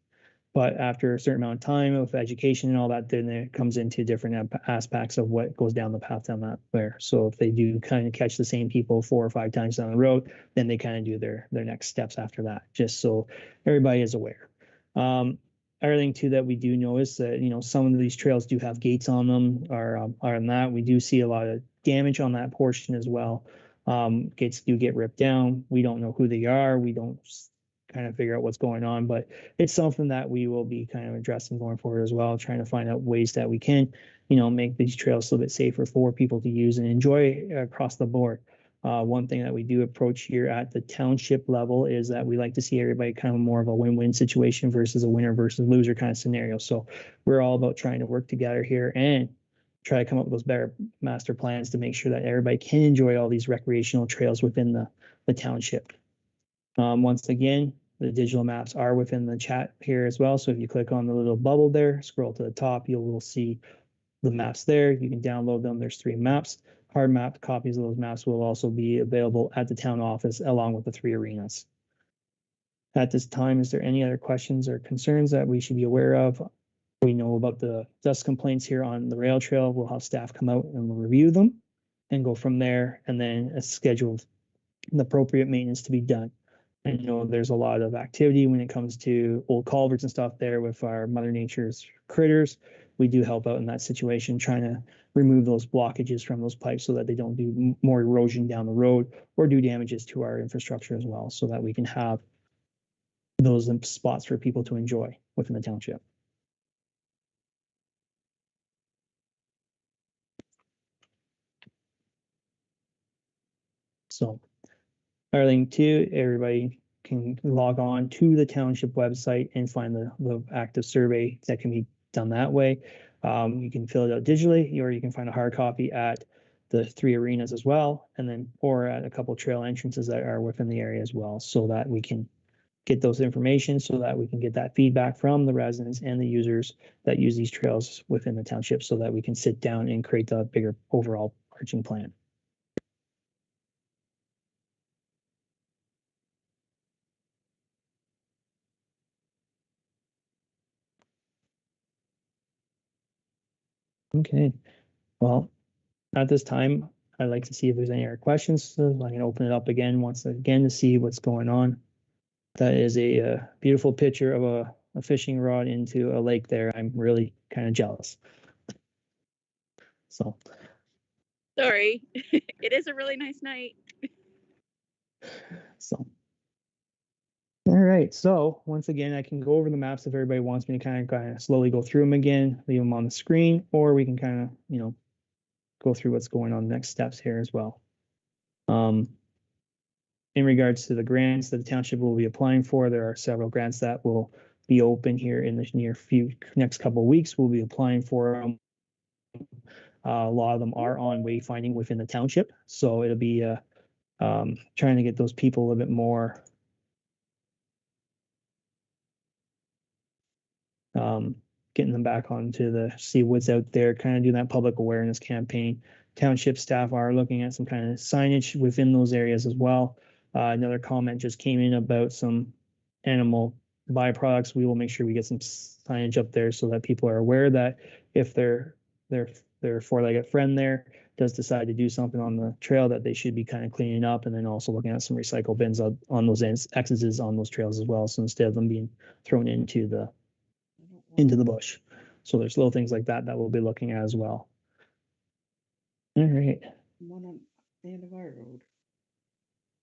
But after a certain amount of time with education and all that, then it comes into different aspects of what goes down the path down that there. So if they do kind of catch the same people 4 or 5 times down the road, then they kind of do their next steps after that, just so everybody is aware. Everything too that we do notice that, you know, some of these trails do have gates on them, are on that. We do see a lot of damage on that portion as well. Gates do get ripped down. We don't know who they are. We don't kind of figure out what's going on, but it's something that we will be kind of addressing going forward as well, trying to find out ways that we can, you know, make these trails a little bit safer for people to use and enjoy across the board. One thing that we do approach here at the township level is that we like to see everybody kind of more of a win-win situation versus a winner versus loser kind of scenario. So we're all about trying to work together here and try to come up with those better master plans to make sure that everybody can enjoy all these recreational trails within the township. Once again, the digital maps are within the chat here as well. So if you click on the little bubble there, scroll to the top, you will see the maps there. You can download them. There's 3 maps. Hard map copies of those maps will also be available at the town office along with the 3 arenas. At this time, is there any other questions or concerns that we should be aware of? We know about the dust complaints here on the rail trail. We'll have staff come out and we'll review them and go from there, and then schedule the appropriate maintenance to be done. I know there's a lot of activity when it comes to old culverts and stuff there with our Mother Nature's critters. We do help out in that situation, trying to remove those blockages from those pipes so that they don't do more erosion down the road or do damages to our infrastructure as well, so that we can have those spots for people to enjoy within the township. So everything too, everybody can log on to the township website and find the active survey that can be done that way. You can fill it out digitally, or you can find a hard copy at the 3 arenas as well, and then or at a couple trail entrances that are within the area as well, so that we can get those information, so that we can get that feedback from the residents and the users that use these trails within the township, so that we can sit down and create the bigger overall arching plan. Okay, well, at this time, I'd like to see if there's any other questions. So I can open it up again once again to see what's going on. That is a beautiful picture of a fishing rod into a lake there. I'm really kind of jealous. So. Sorry, it is a really nice night. So. All right, so once again, I can go over the maps if everybody wants me to kind of slowly go through them again, leave them on the screen, or we can kind of, you know, go through what's going on next steps here as well. In regards to the grants that the township will be applying for, there are several grants that will be open here in the next couple of weeks. We'll be applying for them. A lot of them are on wayfinding within the township, so it'll be trying to get those people a little bit more getting them back onto the see what's out there, kind of doing that public awareness campaign. Township staff are looking at some kind of signage within those areas as well. Another comment just came in about some animal byproducts. We will make sure we get some signage up there so that people are aware that if their four-legged friend there does decide to do something on the trail, that they should be kind of cleaning up, and then also looking at some recycle bins on those X's on those trails as well. So instead of them being thrown into the bush. So there's little things like that that we'll be looking at as well. All right. One on the end of our road.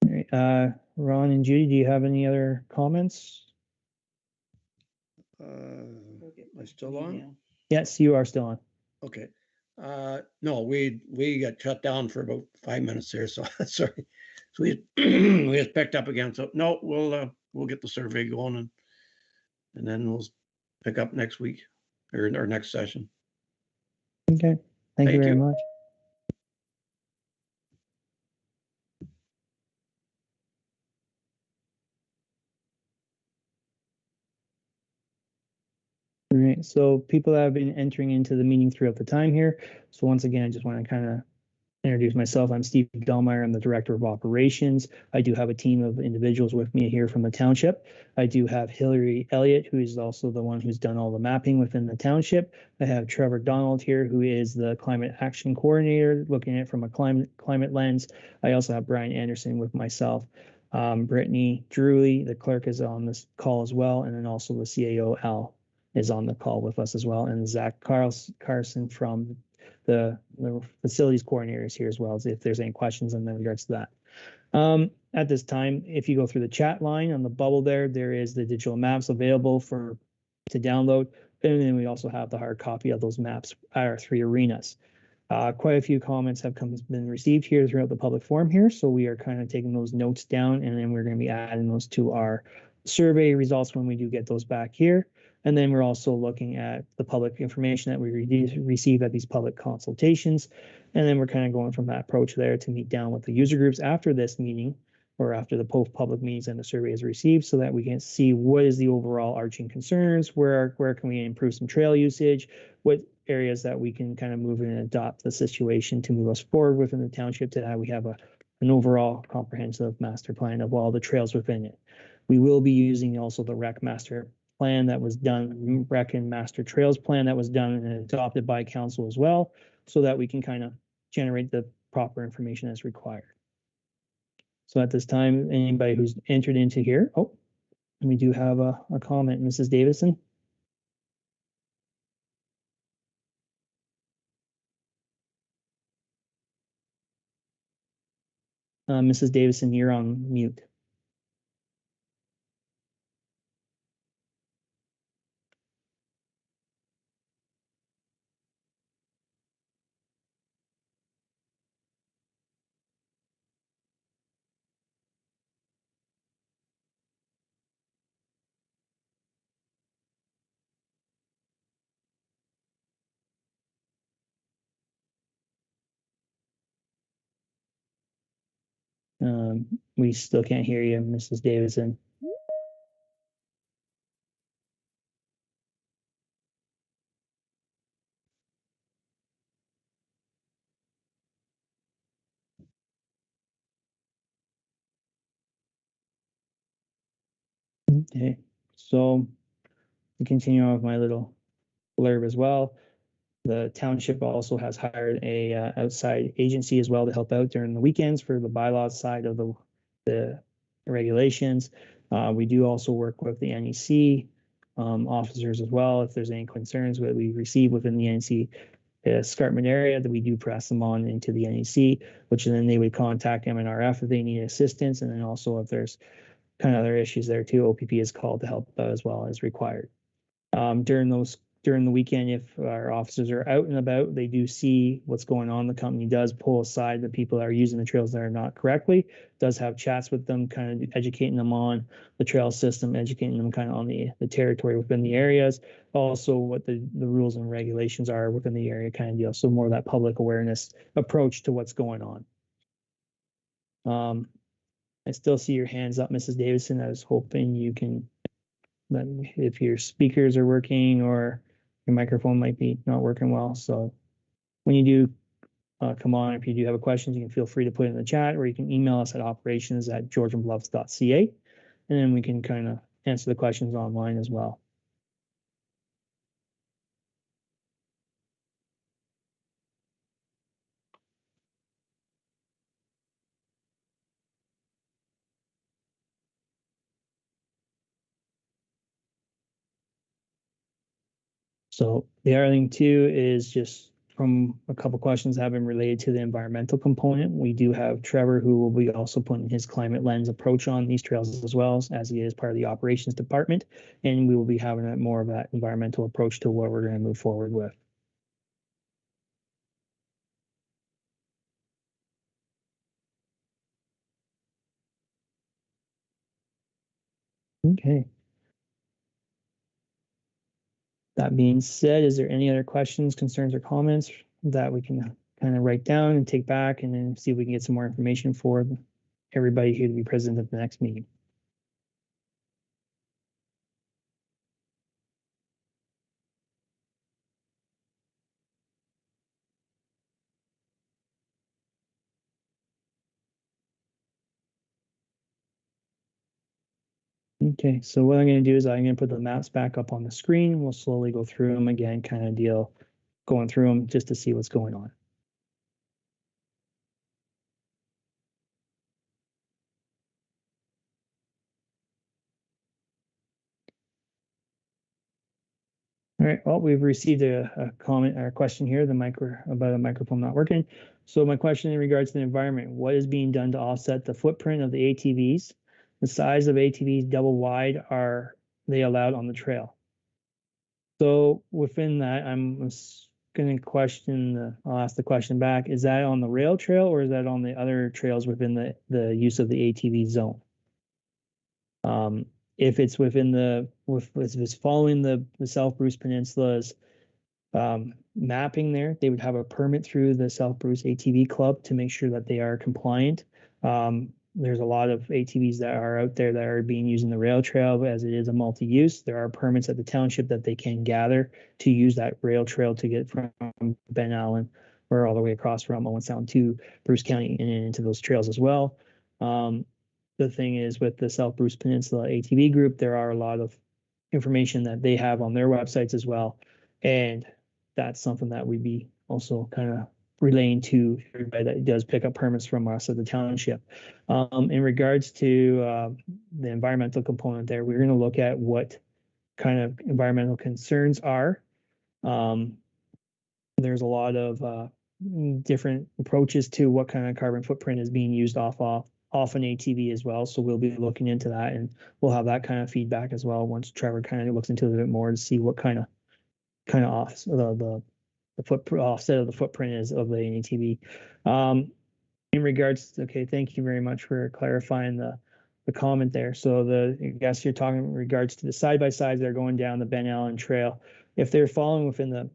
All right. Ron and Judy, do you have any other comments? Am I still on? Yes, you are still on. Okay. No, we got shut down for about 5 minutes there, so sorry. So we just picked up again. So no, we'll get the survey going and then we'll pick up next week or our next session. Okay. Thank you very much. All right, so people that have been entering into the meeting throughout the time here. So once again, I just want to kind of introduce myself. I'm Steve Delmeyer. I'm the Director of Operations. I do have a team of individuals with me here from the township. I do have Hillary Elliott, who is also the one who's done all the mapping within the township. I have Trevor Donald here, who is the Climate Action Coordinator, looking at it from a climate lens. I also have Brian Anderson with myself. Brittany Drewley, the clerk, is on this call as well, and then also the CAO, Al, is on the call with us as well, and Zach Carson from the facilities coordinator is here as well, as if there's any questions in regards to that. At this time, if you go through the chat line on the bubble there is the digital maps available to download, and then we also have the hard copy of those maps at our 3 arenas. Quite a few comments have been received here throughout the public forum here, so we are kind of taking those notes down, and then we're going to be adding those to our survey results when we do get those back here. And then we're also looking at the public information that we receive at these public consultations. And then we're kind of going from that approach there to meet down with the user groups after this meeting, or after the public meetings and the survey is received, so that we can see what is the overall arching concerns, where can we improve some trail usage, what areas that we can kind of move in and adopt the situation to move us forward within the township, to how we have an overall comprehensive master plan of all the trails within it. We will be using also the rec master plan that was done, rec and master trails plan that was done and adopted by council as well, so that we can kind of generate the proper information as required. So at this time, anybody who's entered into here, we do have a comment, Mrs. Davison. Mrs. Davison, you're on mute. We still can't hear you, Mrs. Davison. Okay, so to continue on with my little blurb as well, the township also has hired a outside agency as well to help out during the weekends for the bylaws side of the regulations. We do also work with the NEC officers as well. If there's any concerns that we receive within the NEC escarpment area, that we do press them on into the NEC, which then they would contact MNRF if they need assistance. And then also if there's kind of other issues there too, OPP is called to help as well as required. During the weekend, if our officers are out and about, they do see what's going on. The company does pull aside the people that are using the trails that are not correctly, does have chats with them, kind of educating them on the trail system, educating them kind of on the territory within the areas, also what the rules and regulations are within the area kind of deal. So more of that public awareness approach to what's going on. I still see your hands up, Mrs. Davison. I was hoping you can, if your speakers are working or your microphone might be not working well. So when you do come on, if you do have a question, you can feel free to put it in the chat, or you can email us at operations@georgianbluffs.ca, and then we can kind of answer the questions online as well. So the other thing too is just from a couple questions that have been related to the environmental component. We do have Trevor, who will be also putting his climate lens approach on these trails as well, as he is part of the operations department, and we will be having more of that environmental approach to what we're going to move forward with. Okay. That being said, is there any other questions, concerns, or comments that we can kind of write down and take back, and then see if we can get some more information for everybody here to be present at the next meeting? Okay, so what I'm going to do is I'm going to put the maps back up on the screen. We'll slowly go through them again, kind of going through them just to see what's going on. All right, well, we've received a comment or a question here, about a microphone not working. So my question in regards to the environment, what is being done to offset the footprint of the ATVs? The size of ATVs double wide are they allowed on the trail? So within that, I'm going to I'll ask the question back, is that on the rail trail or is that on the other trails within the use of the ATV zone? If it's if it's following the South Bruce Peninsula's mapping there, they would have a permit through the South Bruce ATV Club to make sure that they are compliant. There's a lot of ATVs that are out there that are being used in the rail trail, but as it is a multi-use, there are permits at the township that they can gather to use that rail trail to get from Ben Allen or all the way across from Owen Sound to Bruce County and into those trails as well. The thing is with the South Bruce Peninsula ATV group, there are a lot of information that they have on their websites as well. And that's something that we'd be also kind of relaying to everybody that does pick up permits from us at the township. In regards to the environmental component there, we're going to look at what kind of environmental concerns are. There's a lot of different approaches to what kind of carbon footprint is being used off an ATV as well. So we'll be looking into that, and we'll have that kind of feedback as well once Trevor kind of looks into it a bit more to see what kind of off the offset of the footprint is of the ATV. In regards to, okay, thank you very much for clarifying the comment there. So I guess you're talking in regards to the side-by-sides that are going down the Ben Allen Trail. If they're following within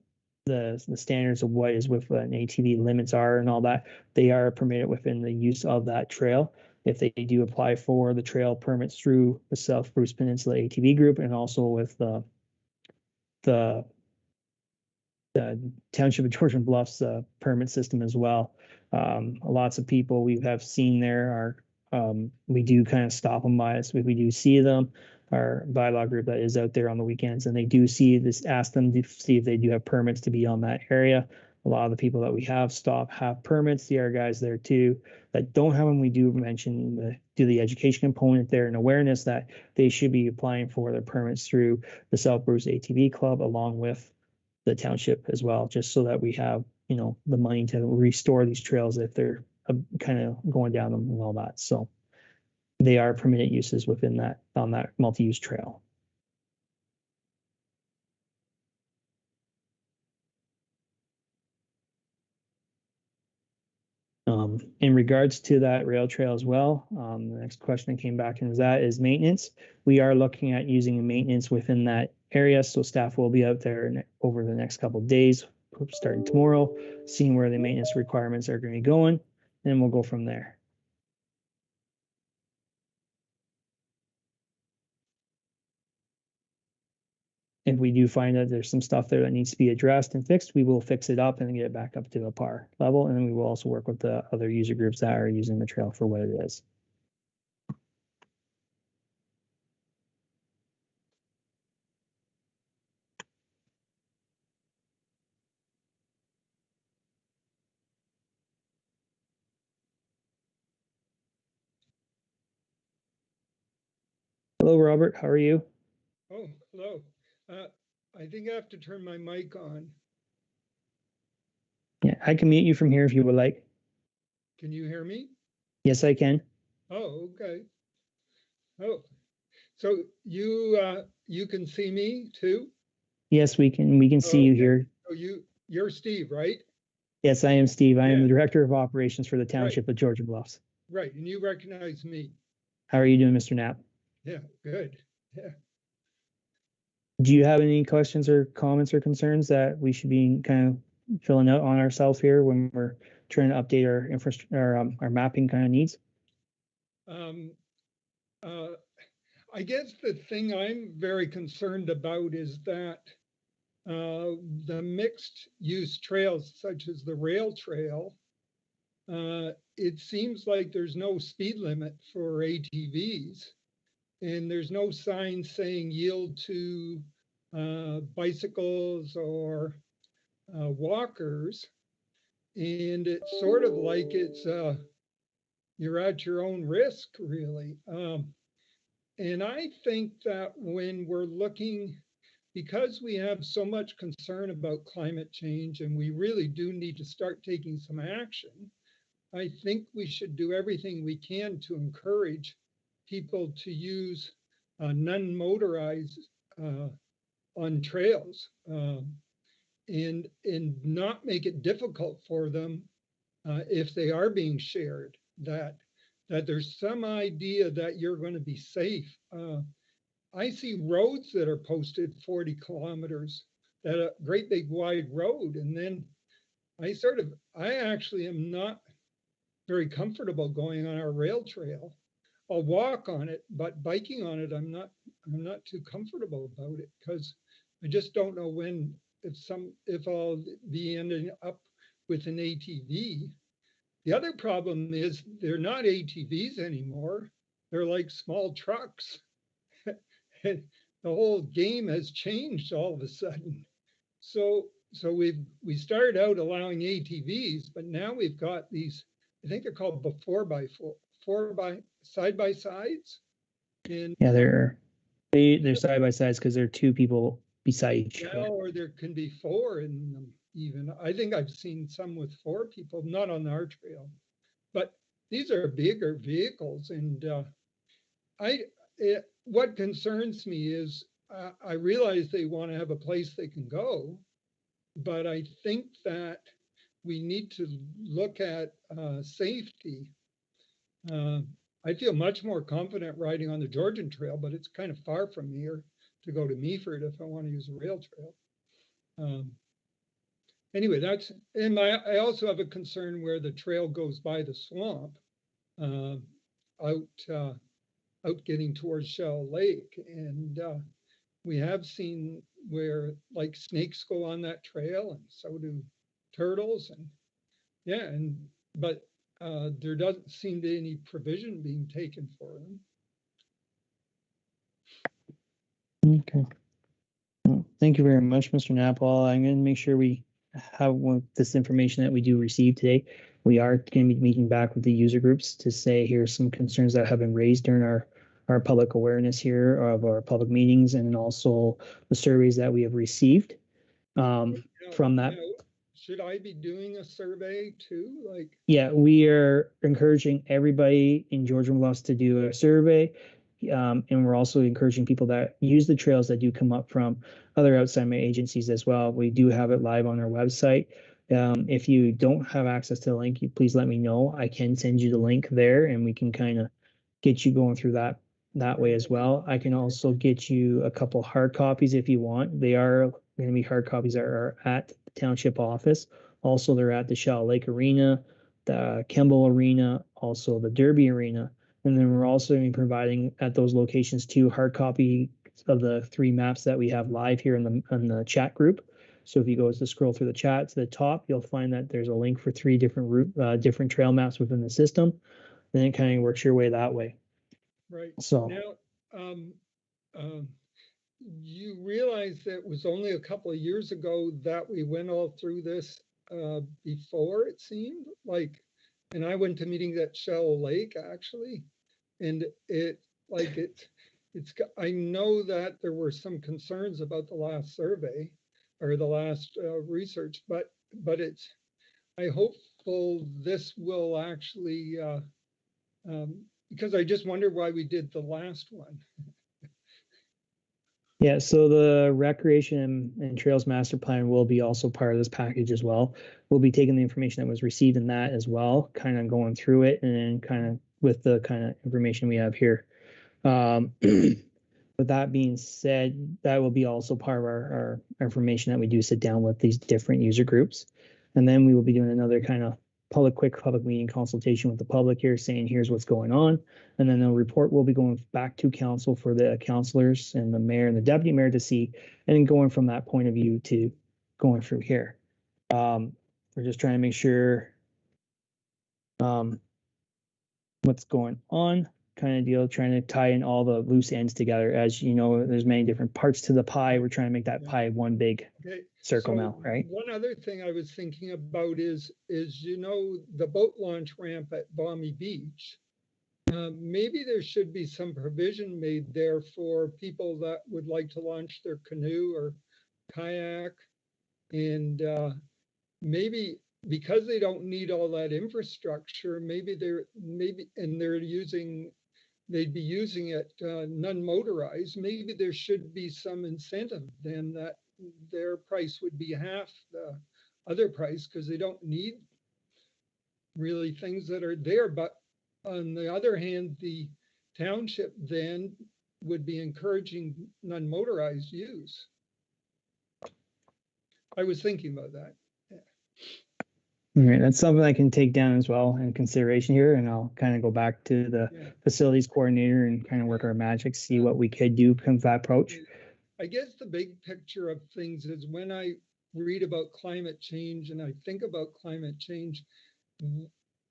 the standards of what is with an ATV limits are and all that, they are permitted within the use of that trail. If they do apply for the trail permits through the South Bruce Peninsula ATV group and also with the Township of Georgian Bluffs permit system as well. Lots of people we have seen there are, we do kind of stop them by us. We do see them, our bylaw group that is out there on the weekends, and they do see this, ask them to see if they do have permits to be on that area. A lot of the people that we have have permits. The other guys there too that don't have them, we do mention do the education component there and awareness that they should be applying for their permits through the South Bruce ATV Club along with the township as well, just so that we have, the money to restore these trails if they're kind of going down them and all that. So they are permitted uses within that, on that multi-use trail. In regards to that rail trail as well, the next question that came back and is maintenance. We are looking at using maintenance within that area, so staff will be out there over the next couple of days, starting tomorrow, seeing where the maintenance requirements are going to be going, and we'll go from there. If we do find that there's some stuff there that needs to be addressed and fixed, we will fix it up and get it back up to a par level. And then we will also work with the other user groups that are using the trail for what it is. Hello, Robert. How are you? Oh, hello. I think I have to turn my mic on. Yeah, I can mute you from here if you would like. Can you hear me? Yes, I can. Oh, okay. Oh, so you can see me too? Yes, we can see you here. So you're Steve, right? Yes, I am Steve. I am the Director of Operations for the Township of Georgian Bluffs. Right, and you recognize me. How are you doing, Mr. Knapp? Yeah, good. Yeah. Do you have any questions or comments or concerns that we should be kind of filling out on ourselves here when we're trying to update our infrastructure, our mapping kind of needs? I guess the thing I'm very concerned about is that the mixed use trails, such as the rail trail, it seems like there's no speed limit for ATVs. and there's no sign saying yield to bicycles or walkers. And it's sort of like it's you're at your own risk, really. And I think that when we're looking, because we have so much concern about climate change and we really do need to start taking some action, I think we should do everything we can to encourage people to use non-motorized on trails and not make it difficult for them if they are being shared, that there's some idea that you're going to be safe. I see roads that are posted 40 kilometers, that a great big wide road. And then I actually am not very comfortable going on our rail trail. I'll walk on it, but biking on it, I'm not too comfortable about it, because I just don't know when, if I'll be ending up with an ATV. The other problem is they're not ATVs anymore. They're like small trucks. The whole game has changed all of a sudden. So we started out allowing ATVs, but now we've got these, I think they're called side by sides. And Yeah, they're side by sides because there are two people beside each other. Or there can be four in them even. I think I've seen some with four people, not on our trail, but these are bigger vehicles. And what concerns me is I realize they want to have a place they can go, but I think that we need to look at safety. I feel much more confident riding on the Georgian trail, but it's kind of far from here to go to Meaford if I want to use a rail trail. Anyway, I also have a concern where the trail goes by the swamp, out getting towards Shell Lake. And we have seen where like snakes go on that trail, and so do turtles. And yeah, but there doesn't seem to be any provision being taken for them. Okay. Well, thank you very much, Mr. Napol. I'm going to make sure we have this information that we do receive today. We are going to be meeting back with the user groups to say here's some concerns that have been raised during our public awareness here of our public meetings, and also the surveys that we have received from that. Should I be doing a survey too? Yeah, we are encouraging everybody in Georgian Bluffs to do a survey. And we're also encouraging people that use the trails that do come up from other outside agencies as well. We do have it live on our website. If you don't have access to the link, please let me know. I can send you the link there, and we can kind of get you going through that way as well. I can also get you a couple hard copies if you want. They are going to be hard copies that are at the Township office. Also, they're at the Shell Lake Arena, the Kemble Arena, also the Derby Arena. And then we're also going to be providing at those locations 2 hard copy of the 3 maps that we have live here in the chat group. So if you go to scroll through the chat to the top, you'll find that there's a link for 3 different different trail maps within the system. Then it kind of works your way that way. Right. So now, you realize that it was only a couple of years ago that we went all through this before, it seemed like. And I went to meetings at Shell Lake actually, and I know that there were some concerns about the last survey or the last research, but I hopeful this will actually, because I just wonder why we did the last one. Yeah, so the Recreation and Trails Master Plan will be also part of this package as well. We'll be taking the information that was received in that as well, kind of going through it, and then kind of with the kind of information we have here. With that being said, that will be also part of our information that we do sit down with these different user groups. And then we will be doing another kind of quick public meeting consultation with the public here, saying here's what's going on. And then the report will be going back to council for the councilors and the mayor and the deputy mayor to see, and then going from that point of view to going through here. We're just trying to make sure what's going on, kind of deal, trying to tie in all the loose ends together. As you know, there's many different parts to the pie. We're trying to make that pie one big circle now, right? One other thing I was thinking about is you know, the boat launch ramp at Balmy Beach. Maybe there should be some provision made there for people that would like to launch their canoe or kayak, and maybe because they don't need all that infrastructure, maybe they'd be using it non-motorized. Maybe there should be some incentive then that their price would be half the other price, because they don't need really things that are there. But on the other hand, the township then would be encouraging non-motorized use. I was thinking about that. All right, that's something I can take down as well in consideration here, and I'll kind of go back to the facilities coordinator and kind of work our magic, see what we could do come that approach. I guess the big picture of things is when I read about climate change and I think about climate change,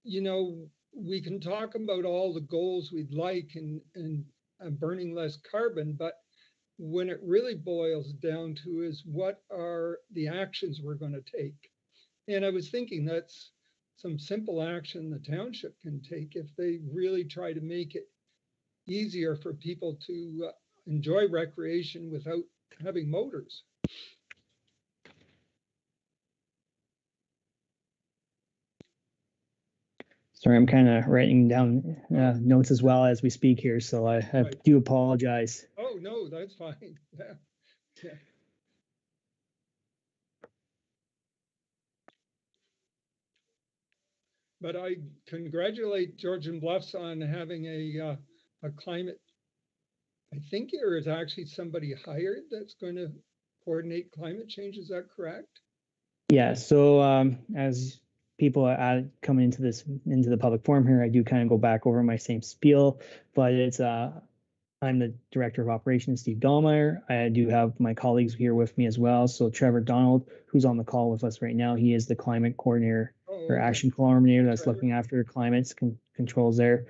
you know, we can talk about all the goals we'd like and burning less carbon, but when it really boils down to is what are the actions we're going to take. And I was thinking that's some simple action the township can take if they really try to make it easier for people to enjoy recreation without having motors. Sorry, I'm kind of writing down notes as well as we speak here, so I do apologize. Oh, no, that's fine. Yeah. But I congratulate Georgian Bluffs on having a climate. I think there is actually somebody hired that's going to coordinate climate change. Is that correct? Yeah. So as people are coming into the public forum here, I do kind of go back over my same spiel, but it's I'm the director of operations, Steve Dahlmeyer. I do have my colleagues here with me as well. So Trevor Donald, who's on the call with us right now, he is the climate coordinator or action coordinator that's looking after climates controls there.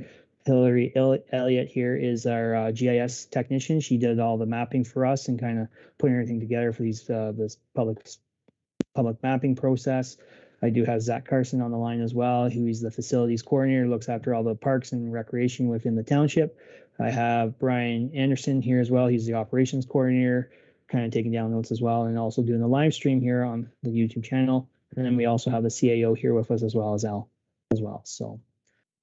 Hillary Elliott here is our GIS technician. She did all the mapping for us and kind of putting everything together for this public mapping process. I do have Zach Carson on the line as well, who is the facilities coordinator, looks after all the parks and recreation within the township. I have Brian Anderson here as well. He's the operations coordinator, kind of taking down notes as well, and also doing the live stream here on the YouTube channel. And then we also have the CAO here with us as well as Al as well. So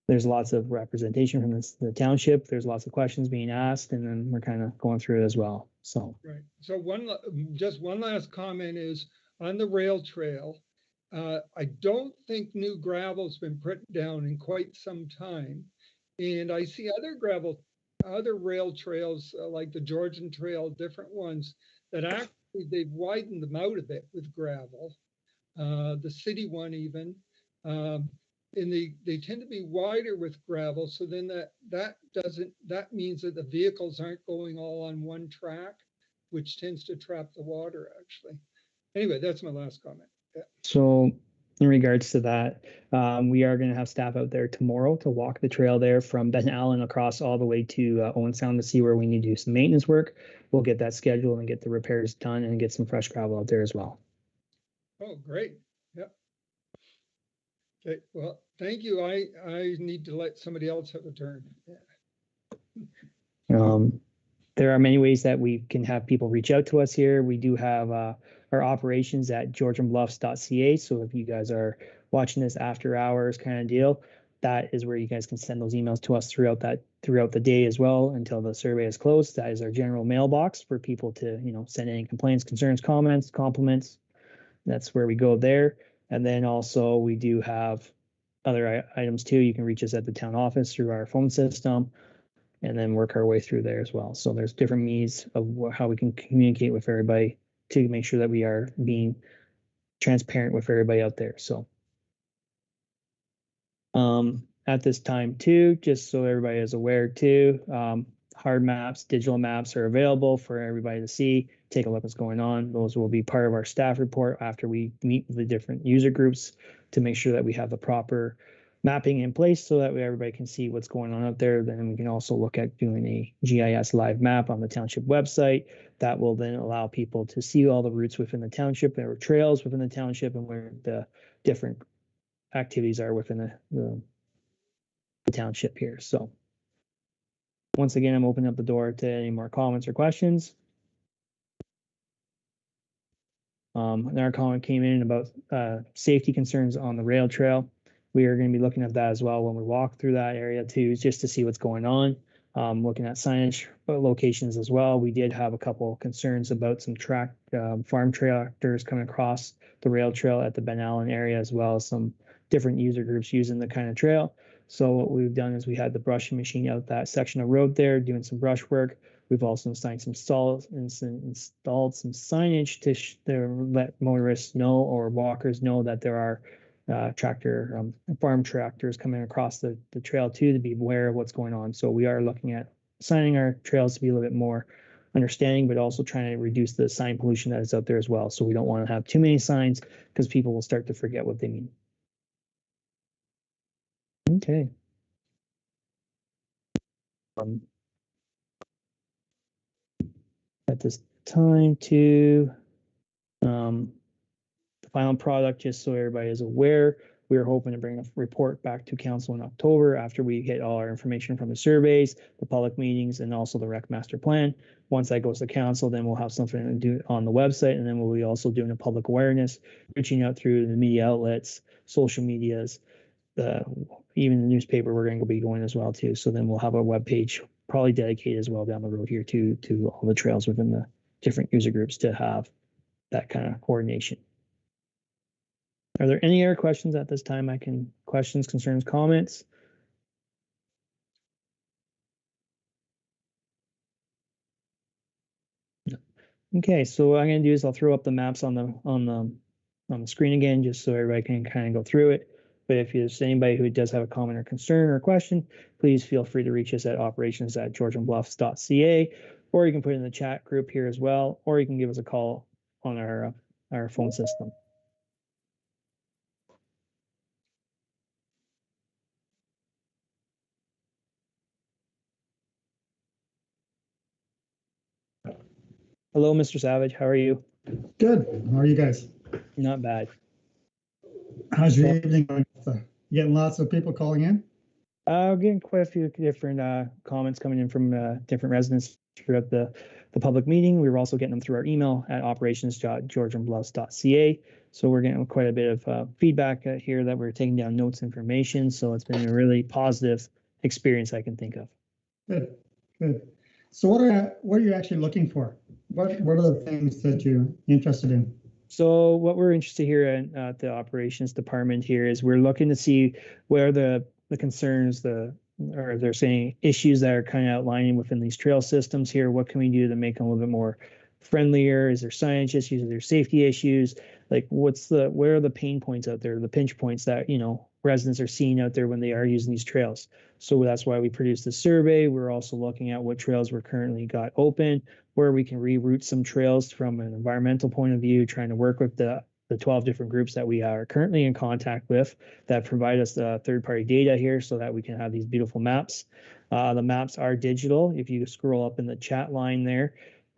there's lots of representation from the township. There's lots of questions being asked, and then we're kind of going through it as well. So right. So just one last comment is on the rail trail. I don't think new gravel's been put down in quite some time, and I see other rail trails like the Georgian Trail, different ones that actually they've widened them out a bit with gravel. The city one even, and they tend to be wider with gravel. So then that means that the vehicles aren't going all on one track, which tends to trap the water actually. Anyway, that's my last comment. Yeah. So in regards to that, we are going to have staff out there tomorrow to walk the trail there from Ben Allen across all the way to Owen Sound to see where we need to do some maintenance work. We'll get that scheduled and get the repairs done and get some fresh gravel out there as well. Oh, great. Yep. Okay, well, thank you. I need to let somebody else have a turn. Yeah. There are many ways that we can have people reach out to us here. We do have our operations at georgianbluffs.ca. So if you guys are watching this after hours kind of deal, that is where you guys can send those emails to us throughout the day as well until the survey is closed. That is our general mailbox for people to, send any complaints, concerns, comments, compliments. That's where we go there. And then also we do have other items too. You can reach us at the town office through our phone system and then work our way through there as well. So there's different means of how we can communicate with everybody to make sure that we are being transparent with everybody out there. So at this time too, just so everybody is aware too, hard maps, digital maps are available for everybody to see, take a look what's going on. Those will be part of our staff report after we meet with the different user groups to make sure that we have the proper mapping in place so that way everybody can see what's going on out there. Then we can also look at doing a GIS live map on the township website that will then allow people to see all the routes within the township. There are trails within the township and where the different activities are within the township here. So once again, I'm opening up the door to any more comments or questions. Our comment came in about safety concerns on the rail trail. We are going to be looking at that as well when we walk through that area too, just to see what's going on. Looking at signage locations as well. We did have a couple concerns about some farm tractors coming across the rail trail at the Ben Allen area, as well as some different user groups using the kind of trail. So what we've done is we had the brushing machine out that section of road there doing some brush work. We've also installed some signage to let motorists know or walkers know that there are farm tractors coming across the trail too, to be aware of what's going on. So we are looking at signing our trails to be a little bit more understanding, but also trying to reduce the sign pollution that is out there as well. So we don't want to have too many signs because people will start to forget what they mean. Okay. At this time too, the final product, just so everybody is aware, we are hoping to bring a report back to council in October after we get all our information from the surveys, the public meetings, and also the rec master plan. Once that goes to council, then we'll have something to do on the website, and then we'll be also doing a public awareness, reaching out through the media outlets, social medias, even the newspaper we're going to be going as well too. So then we'll have a web page probably dedicated as well down the road here to all the trails within the different user groups to have that kind of coordination. Are there any other questions at this time? Questions, concerns, comments? No. Okay, so what I'm going to do is I'll throw up the maps on the screen again, just so everybody can kind of go through it. But if there's anybody who does have a comment or concern or question, please feel free to reach us at operations@georgianbluffs.ca, or you can put it in the chat group here as well, or you can give us a call on our phone system. Hello, Mr. Savage. How are you? Good. How are you guys? Not bad. How's your evening going? You getting lots of people calling in? Getting quite a few different comments coming in from different residents throughout the public meeting. We were also getting them through our email at operations.georgianbluffs.ca. So we're getting quite a bit of feedback here that we're taking down notes, information. So it's been a really positive experience I can think of. Good, good. So what are you actually looking for? What are the things that you're interested in? So what we're interested here at the operations department here is we're looking to see where the concerns, or they're saying issues that are kind of outlining within these trail systems here. What can we do to make them a little bit more friendlier? Is there signage issues? Is there safety issues? Like where are the pain points out there, the pinch points that, residents are seeing out there when they are using these trails? So that's why we produced the survey. We're also looking at what trails we're currently got open, where we can reroute some trails from an environmental point of view, trying to work with the 12 different groups that we are currently in contact with that provide us the third-party data here so that we can have these beautiful maps. The maps are digital. If you scroll up in the chat line there,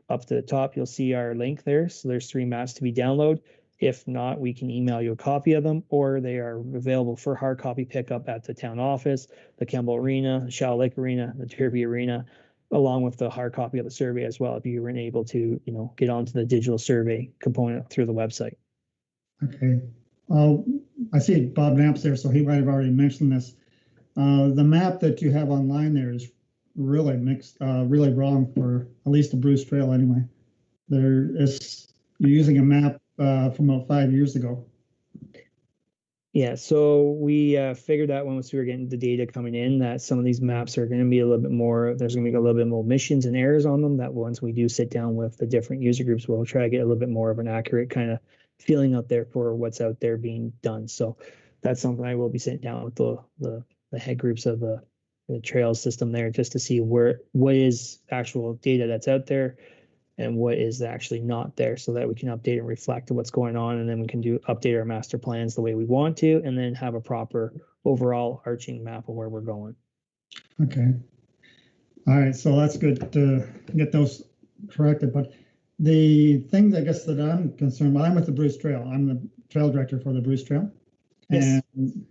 up to the top, you'll see our link there. So there's 3 maps to be downloaded. If not, we can email you a copy of them, or they are available for hard copy pickup at the town office, the Campbell Arena, the Shallow Lake Arena, the Derby Arena, along with the hard copy of the survey as well, if you weren't able to, get onto the digital survey component through the website. Okay. I see Bob Knapp's there, so he might have already mentioned this. The map that you have online there is really mixed, really wrong for at least the Bruce Trail anyway. You're using a map from about 5 years ago. Yeah, so we figured out once we were getting the data coming in that some of these maps are going to be a little bit more, there's going to be a little bit more omissions and errors on them, that once we do sit down with the different user groups, we'll try to get a little bit more of an accurate kind of feeling out there for what's out there being done. So that's something I will be sitting down with the head groups of the trail system there, just to see what is actual data that's out there and what is actually not there, so that we can update and reflect what's going on, and then we can update our master plans the way we want to, and then have a proper overall arching map of where we're going. Okay. All right, so that's good to get those corrected. But the things I guess that I'm concerned about, I'm with the Bruce Trail. I'm the trail director for the Bruce Trail. Yes. And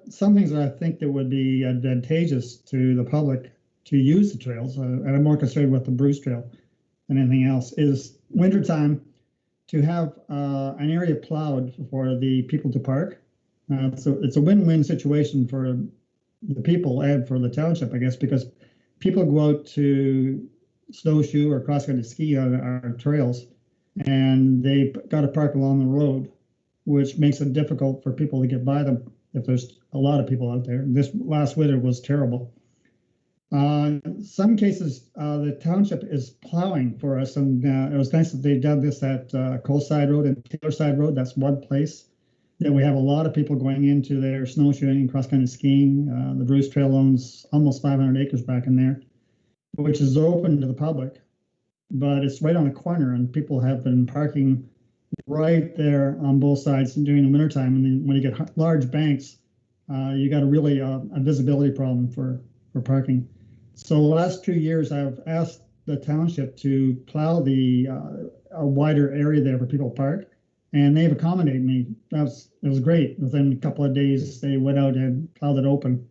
some things that I think that would be advantageous to the public to use the trails, and I'm more concerned with the Bruce Trail than anything else, is wintertime to have an area plowed for the people to park. So it's a win-win situation for the people and for the township, I guess, because people go out to snowshoe or cross-country ski on our trails, and they got to park along the road, which makes it difficult for people to get by them if there's a lot of people out there. This last winter was terrible. Some cases, the township is plowing for us, and it was nice that they've done this at Coleside Road and Taylorside Road. That's one place that we have a lot of people going into their snowshoeing and cross-country skiing. The Bruce Trail owns almost 500 acres back in there, which is open to the public, but it's right on a corner, and people have been parking right there on both sides during the wintertime. And then when you get large banks, you got a really a visibility problem for parking. So the last 2 years, I've asked the township to plow a wider area there for people to park, and they've accommodated me. It was great. Within a couple of days, they went out and plowed it open.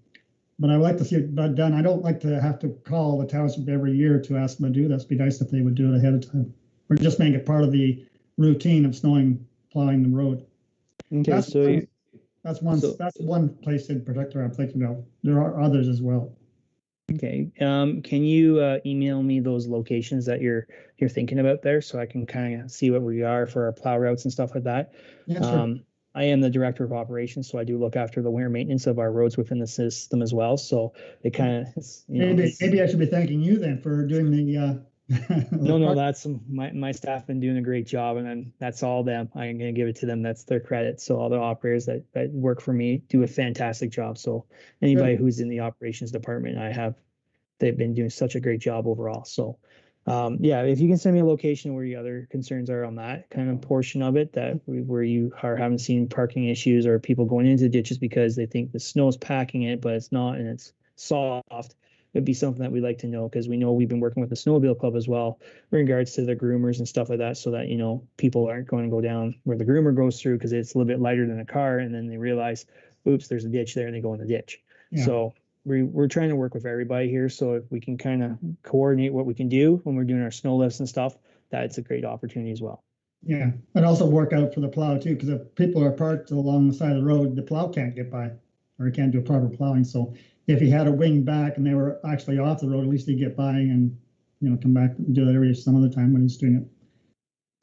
But I would like to see it done. I don't like to have to call the township every year to ask them to do this. It'd be nice if they would do it ahead of time, or just make it part of the routine of plowing the road. Okay, that's one place in particular I'm thinking of. There are others as well. Okay. Can you email me those locations that you're thinking about there, so I can kind of see what we are for our plow routes and stuff like that? Yeah, sure. I am the director of operations, so I do look after the winter maintenance of our roads within the system as well. So it kind of maybe I should be thanking you then for doing the. No, that's my staff been doing a great job, and then that's all them. I'm going to give it to them. That's their credit. So all the operators that work for me do a fantastic job. So anybody who's in the operations department, they've been doing such a great job overall. So yeah, if you can send me a location where your other concerns are on that kind of portion of it, where you haven't seen parking issues or people going into ditches because they think the snow is packing it, but it's not, and it's soft. It'd be something that we'd like to know, because we know we've been working with the Snowmobile Club as well in regards to the groomers and stuff like that, so that, people aren't going to go down where the groomer goes through because it's a little bit lighter than a car, and then they realize, oops, there's a ditch there, and they go in the ditch. Yeah. So we're trying to work with everybody here. So if we can kind of coordinate what we can do when we're doing our snow lifts and stuff, that's a great opportunity as well. Yeah, and also work out for the plow too, because if people are parked along the side of the road, the plow can't get by, or he can't do proper plowing. So if he had a wing back and they were actually off the road, at least he'd get by and come back and do that area some other time when he's doing it.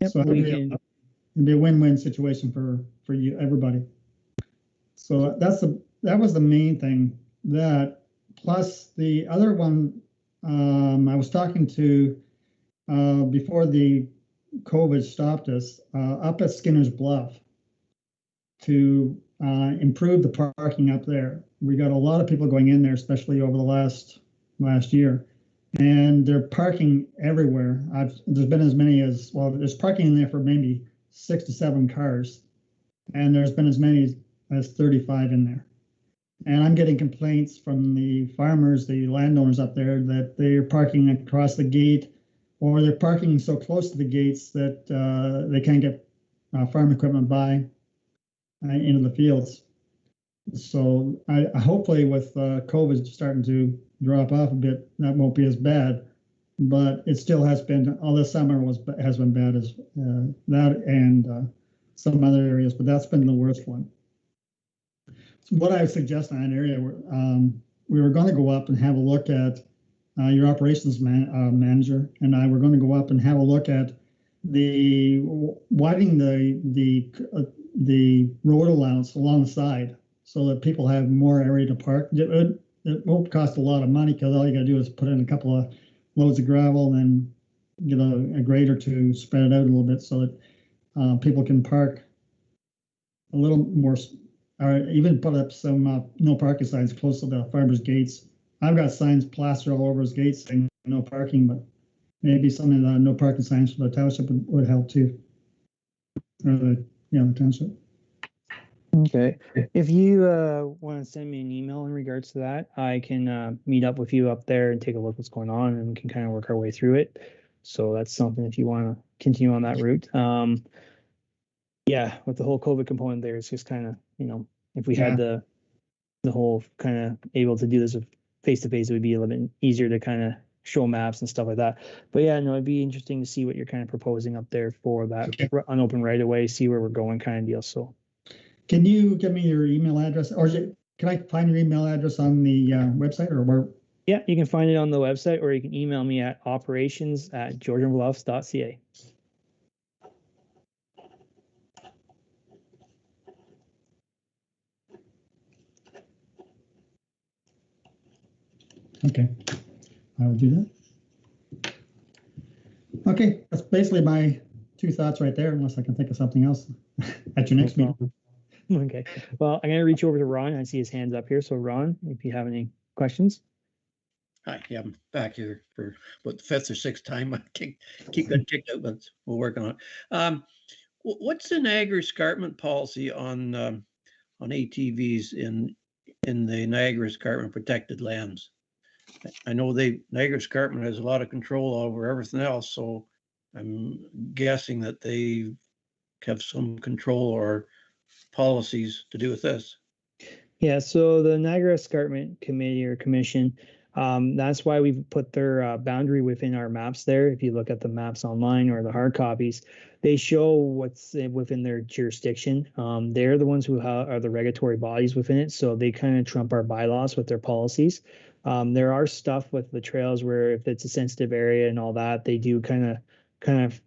Yep, so it'd be a win-win situation for you, everybody. So that was the main thing. That plus the other one, I was talking to before the COVID stopped us up at Skinner's Bluff to improve the parking up there. We got a lot of people going in there, especially over the last year, and they're parking everywhere. There's been as many as, there's parking in there for maybe 6 to 7 cars, and there's been as many as 35 in there. And I'm getting complaints from the farmers, the landowners up there, that they're parking across the gate, or they're parking so close to the gates that they can't get farm equipment by into the fields. So I hopefully with COVID starting to drop off a bit, that won't be as bad. But it still has been, all this summer has been bad as that, and some other areas, but that's been the worst one. So what I would suggest in that area, we were going to go up and have a look at your operations manager and I were going to go up and have a look at widening the road allowance along the side so that people have more area to park. It won't cost a lot of money, because all you got to do is put in a couple of loads of gravel and then get a grader to spread it out a little bit so that people can park a little more, or even put up some no parking signs close to the farmers' gates. I've got signs plastered all over his gates saying no parking, but maybe some of the no parking signs for the township would help too, or the township. Okay. If you want to send me an email in regards to that, I can meet up with you up there and take a look what's going on, and we can kind of work our way through it. So that's something if you want to continue on that route. Yeah, with the whole COVID component there, it's just kind of, if we had the whole kind of able to do this face to face, it would be a little bit easier to kind of show maps and stuff like that. But yeah, no, it'd be interesting to see what you're kind of proposing up there for that unopened right away, see where we're going kind of deal. So can you give me your email address, or can I find your email address on the website, or where? Yeah, you can find it on the website, or you can email me at operations@georgianbluffs.ca. Okay, I will do that. Okay, that's basically my two thoughts right there, unless I can think of something else at your next meeting. Okay, well, I'm going to reach over to Ron. I see his hands up here. So Ron, if you have any questions. Hi, yeah, I'm back here for what, the 5th or 6th time. I keep getting kicked out, but we'll work on it. What's the Niagara Escarpment policy on ATVs in the Niagara Escarpment protected lands? I know Niagara Escarpment has a lot of control over everything else, so I'm guessing that they have some control or policies to do with this. Yeah, so the Niagara Escarpment Committee or Commission, that's why we've put their boundary within our maps there. If you look at the maps online or the hard copies, they show what's within their jurisdiction. They're the ones who are the regulatory bodies within it, so they kind of trump our bylaws with their policies. There are stuff with the trails where if it's a sensitive area and all that, they do kind of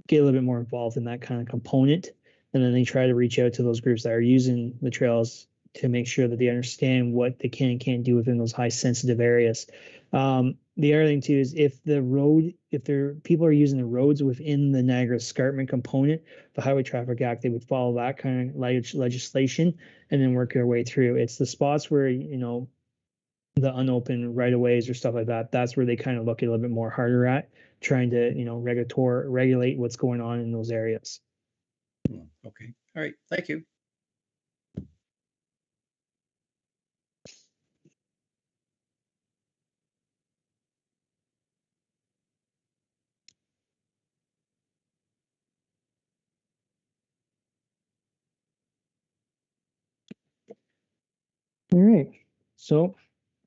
get a little bit more involved in that kind of component. And then they try to reach out to those groups that are using the trails to make sure that they understand what they can and can't do within those high sensitive areas. The other thing too is if people are using the roads within the Niagara Escarpment component, the Highway Traffic Act, they would follow that kind of legislation and then work their way through. It's the spots where, the unopened right of ways or stuff like that. That's where they kind of look a little bit more harder at trying to, regulate what's going on in those areas. Okay. All right. Thank you. All right. So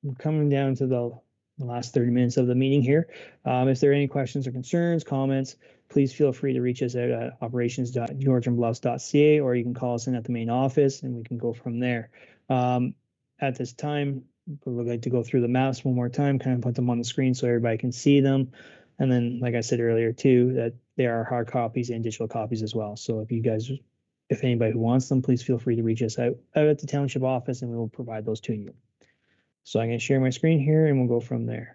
we're coming down to the last 30 minutes of the meeting here. If there are any questions or concerns, comments, please feel free to reach us out at operations.georgianbluffs.ca, or you can call us in at the main office and we can go from there. At this time, we would like to go through the maps one more time, kind of put them on the screen so everybody can see them. And then, like I said earlier too, that there are hard copies and digital copies as well. So if anybody who wants them, please feel free to reach us out at the township office and we will provide those to you. So I'm going to share my screen here and we'll go from there.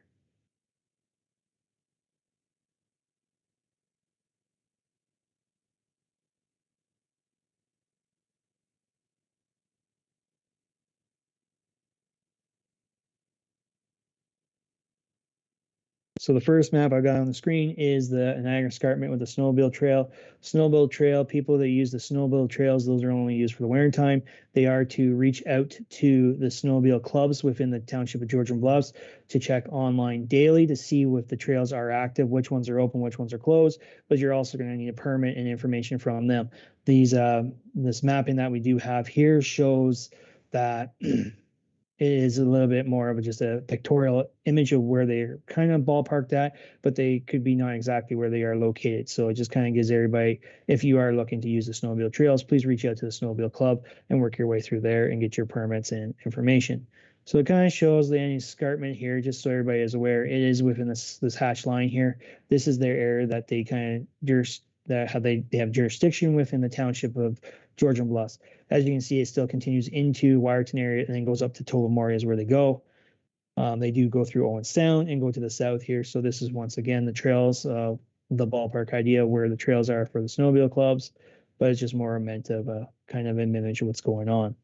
So the first map I've got on the screen is the Niagara Escarpment with the Snowmobile Trail. Snowmobile Trail, people that use the Snowmobile trails, those are only used for the winter time. They are to reach out to the snowmobile clubs within the Township of Georgian Bluffs to check online daily to see if the trails are active, which ones are open, which ones are closed, but you're also going to need a permit and information from them. This mapping that we do have here shows that it is a little bit more of just a pictorial image of where they're kind of ballparked at, but they could be not exactly where they are located. So it just kind of gives everybody, if you are looking to use the snowmobile trails, please reach out to the snowmobile club and work your way through there and get your permits and information. So it kind of shows the escarpment here, just so everybody is aware, it is within this hatch line here. This is their area that they kind of they have jurisdiction within the Township of Georgian Bluffs. As you can see, it still continues into Wyerton area and then goes up to Tobermory is where they go. They do go through Owen Sound and go to the south here. So this is once again the trails, the ballpark idea where the trails are for the snowmobile clubs, but it's just more meant of a kind of an image of what's going on.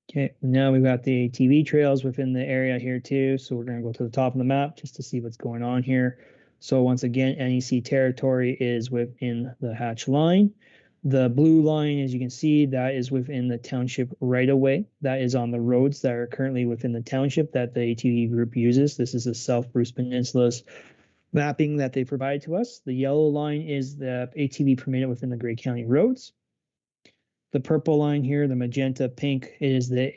Okay, now we've got the ATV trails within the area here too. So we're gonna go to the top of the map just to see what's going on here. So once again, NEC territory is within the hatch line. The blue line, as you can see, that is within the township right away. That is on the roads that are currently within the township that the ATV group uses. This is the South Bruce Peninsula's mapping that they provide to us. The yellow line is the ATV permitted within the Grey County roads. The purple line here, the magenta pink, is the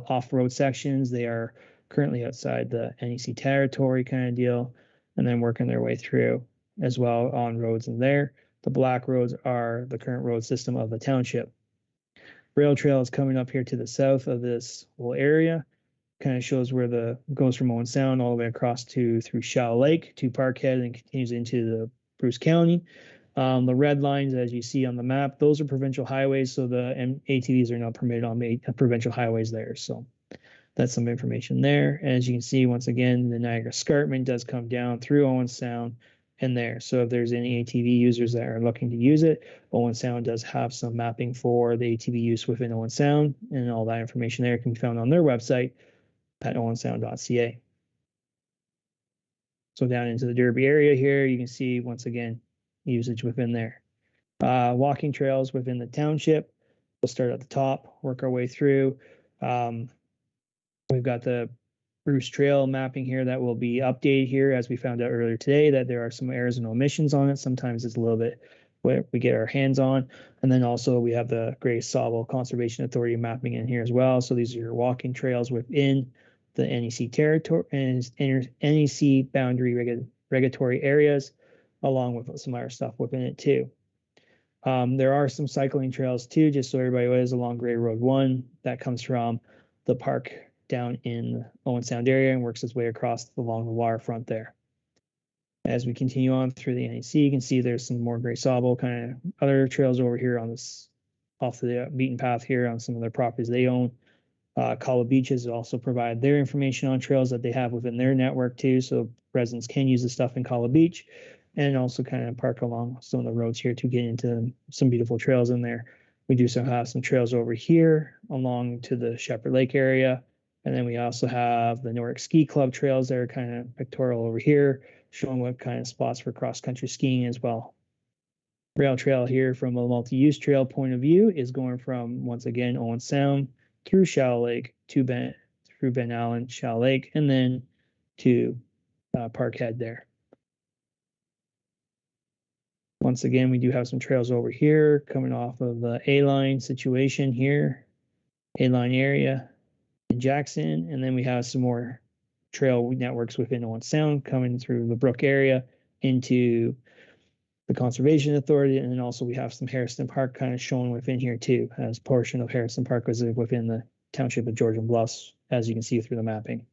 off-road sections. They are currently outside the NEC territory kind of deal, and then working their way through as well on roads in there. The black roads are the current road system of the township. Rail trail is coming up here to the south of this whole area. Kind of shows where the goes from Owen Sound all the way across through Shallow Lake to Parkhead and continues into the Bruce County. The red lines, as you see on the map, those are provincial highways, so the ATVs are not permitted on provincial highways there. So that's some information there. As you can see, once again, the Niagara Escarpment does come down through Owen Sound and there. So if there's any ATV users that are looking to use it, Owen Sound does have some mapping for the ATV use within Owen Sound, and all that information there can be found on their website at owensound.ca. So down into the Derby area here, you can see once again usage within there. Walking trails within the township. We'll start at the top, work our way through. We've got the Bruce Trail mapping here that will be updated here, as we found out earlier today that there are some errors and omissions on it. Sometimes it's a little bit what we get our hands on. And then also we have the Grey Sawville Conservation Authority mapping in here as well. So these are your walking trails within the NEC territory and NEC boundary regulatory areas, along with some other stuff within it too. There are some cycling trails too, just so everybody knows, along Grey Road 1 that comes from the park down in Owen Sound area and works its way across along the waterfront there. As we continue on through the NEC, you can see there's some more Grey Sawville kind of other trails over here on this off the beaten path here on some of their properties they own. Cala Beaches also provide their information on trails that they have within their network too, so residents can use the stuff in Cala Beach and also kind of park along some of the roads here to get into some beautiful trails in there. We do also have some trails over here along to the Shepherd Lake area. And then we also have the Newark Ski Club trails that are kind of pictorial over here, showing what kind of spots for cross-country skiing as well. Rail trail here from a multi-use trail point of view is going from, once again, Owen Sound through Shallow Lake to through Ben Allen, Shallow Lake, and then to Parkhead there. Once again, we do have some trails over here coming off of the A-line situation here, A-line area in Jackson, and then we have some more trail networks within Owen Sound coming through the Brook area into the Conservation Authority, and then also we have some Harrison Park kind of shown within here too, as portion of Harrison Park was within the Township of Georgian Bluffs, as you can see through the mapping.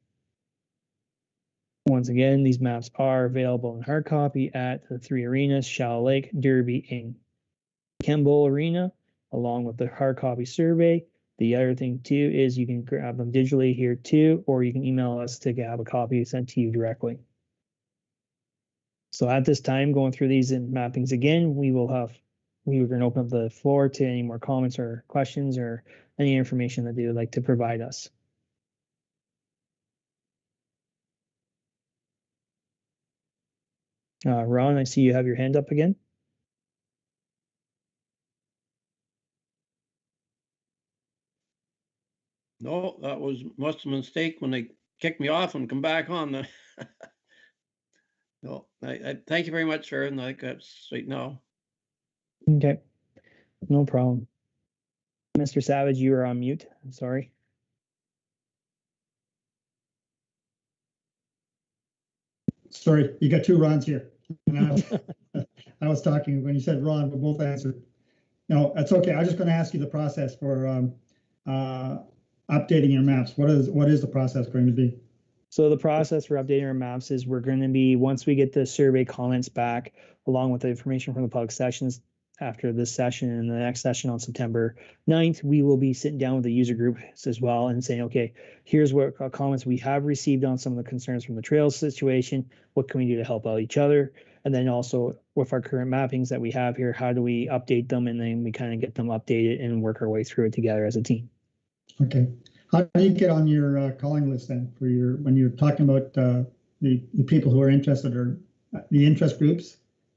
Once again, these maps are available in hard copy at the 3 arenas, Shallow Lake, Derby, and Kemble Arena, along with the hard copy survey. The other thing too is you can grab them digitally here too, or you can email us to have a copy sent to you directly. So at this time, going through these mappings again, we were going to open up the floor to any more comments or questions or any information that they would like to provide us. Ron, I see you have your hand up again. No, that must have been a mistake when they kicked me off and come back on. The no, I thank you very much, sir, and I got straight now. Okay, no problem. Mr. Savage, you are on mute. I'm sorry. Sorry, you got two Rons here. I was talking when you said Ron, we both answered. No, that's okay. I was just going to ask you the process for updating your maps. What is the process going to be? So the process for updating our maps is we're going to be, once we get the survey comments back, along with the information from the public sessions after this session and the next session on September 9th, we will be sitting down with the user groups as well and saying, okay, here's what comments we have received on some of the concerns from the trails situation. What can we do to help out each other? And then also with our current mappings that we have here, how do we update them? And then we kind of get them updated and work our way through it together as a team. Okay. How do you get on your calling list then for your, when you're talking about the people who are interested or the interest groups?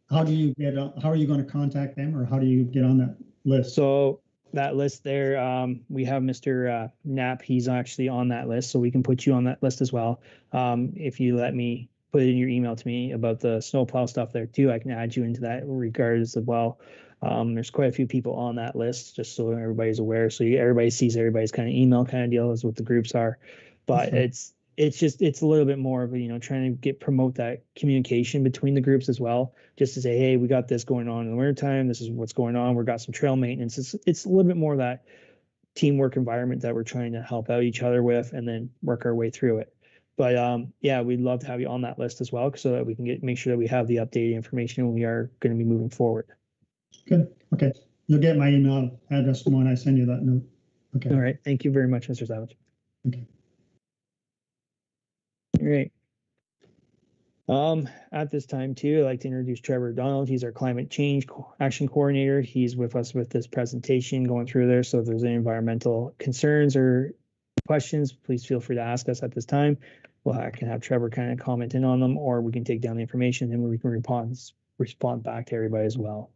How do you get on, how are you going to contact them, or how do you get on that list? So that list there, we have Mr. Knapp. He's actually on that list, so we can put you on that list as well. If you let me put in your email to me about the snowplow stuff there too, I can add you into that regardless as well. There's quite a few people on that list, just so everybody's aware. So everybody sees everybody's kind of email kind of deal is what the groups are. But Okay. it's a little bit more of a, trying to promote that communication between the groups as well, just to say, hey, we got this going on in the wintertime. This is what's going on. We've got some trail maintenance. It's a little bit more of that teamwork environment that we're trying to help out each other with and then work our way through it. But yeah, we'd love to have you on that list as well, so that we can make sure that we have the updated information when we are going to be moving forward. Good. Okay. You'll get my email address when I send you that note. Okay. All right. Thank you very much, Mr. Savage. Okay. All right. At this time too, I'd like to introduce Trevor Donald. He's our climate change action coordinator. He's with us with this presentation going through there. So if there's any environmental concerns or questions, please feel free to ask us at this time. Well, I can have Trevor kind of comment in on them, or we can take down the information and we can respond back to everybody as well.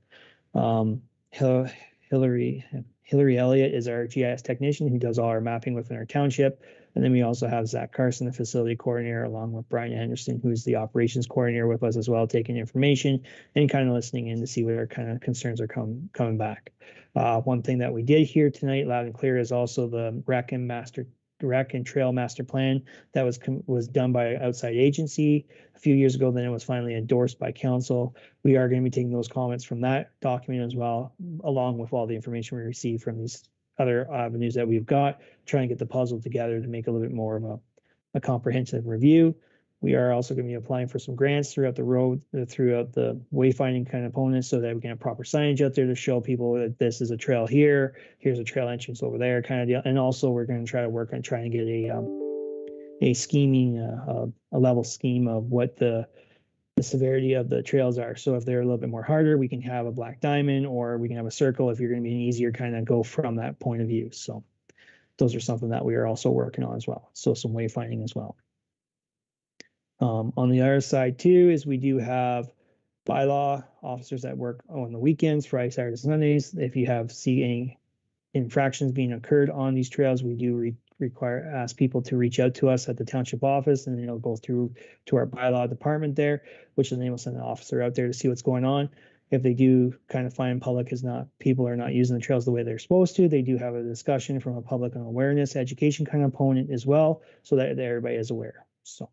Hillary Elliott is our GIS technician who does all our mapping within our township. And then we also have Zach Carson, the facility coordinator, along with Brian Anderson, who is the operations coordinator with us as well, taking information and kind of listening in to see what our kind of concerns are coming back. One thing that we did hear tonight loud and clear is also the rec and trail master plan that was done by an outside agency a few years ago. Then it was finally endorsed by council. We are going to be taking those comments from that document as well, along with all the information we receive from these other avenues that we've got, trying to get the puzzle together to make a little bit more of a comprehensive review. We are also going to be applying for some grants throughout the road, throughout the wayfinding kind of components, so that we can have proper signage out there to show people that this is a trail here, here's a trail entrance over there kind of deal. And also we're going to try to work on trying to get a scheming, a level scheme of what the severity of the trails are. So if they're a little bit more harder, we can have a black diamond, or we can have a circle if you're going to be an easier kind of go from that point of view. So those are something that we are also working on as well. So some wayfinding as well. On the other side too, is we do have bylaw officers that work on the weekends, Friday, Saturdays, Sundays. If you see any infractions being occurred on these trails, we do ask people to reach out to us at the township office, and then it'll go through to our bylaw department there, which then they will send an officer out there to see what's going on. If they do kind of find people are not using the trails the way they're supposed to, they do have a discussion from a public and awareness education kind of component as well, so that everybody is aware. So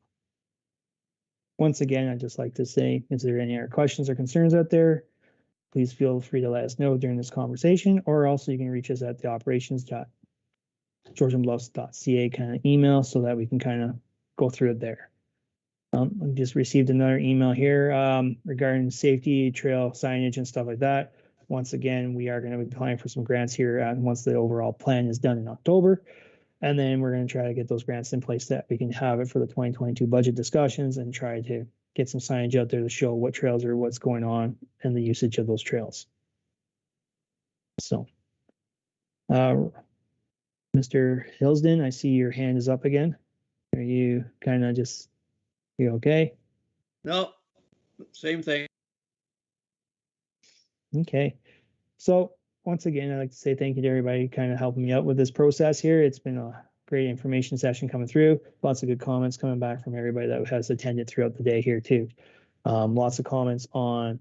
once again, I'd just like to say, is there any other questions or concerns out there? Please feel free to let us know during this conversation, or also you can reach us at the operations.georgianbluffs.ca kind of email, so that we can kind of go through it there. We just received another email here regarding safety, trail signage and stuff like that. Once again, we are going to be applying for some grants here once the overall plan is done in October. And then we're going to try to get those grants in place that we can have it for the 2022 budget discussions, and try to get some signage out there to show what trails are, what's going on, and the usage of those trails. So, Mr. Hillsden, I see your hand is up again. Are you kind of you okay? No, same thing. Okay. So once again, I'd like to say thank you to everybody kind of helping me out with this process here. It's been a great information session coming through. Lots of good comments coming back from everybody that has attended throughout the day here too. Lots of comments on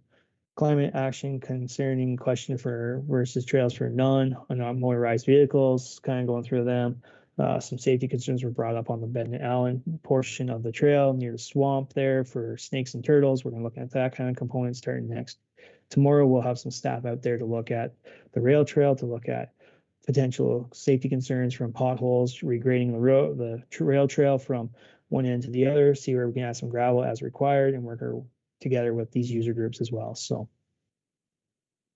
climate action concerning question versus trails for non-motorized vehicles, kind of going through them. Some safety concerns were brought up on the Bend and Allen portion of the trail near the swamp there for snakes and turtles. We're going to look at that kind of component starting next. Tomorrow we'll have some staff out there to look at the rail trail, to look at potential safety concerns from potholes, regrading the rail trail from one end to the other, see where we can add some gravel as required, and work together with these user groups as well. So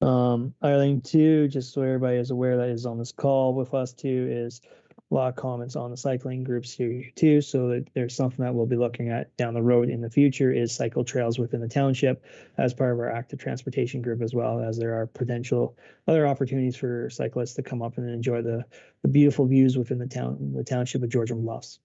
other thing too, just so everybody is aware that is on this call with us too, is a lot of comments on the cycling groups here too. So that there's something that we'll be looking at down the road in the future is cycle trails within the township as part of our active transportation group, as well as there are potential other opportunities for cyclists to come up and enjoy the beautiful views within the township of Georgian Bluffs.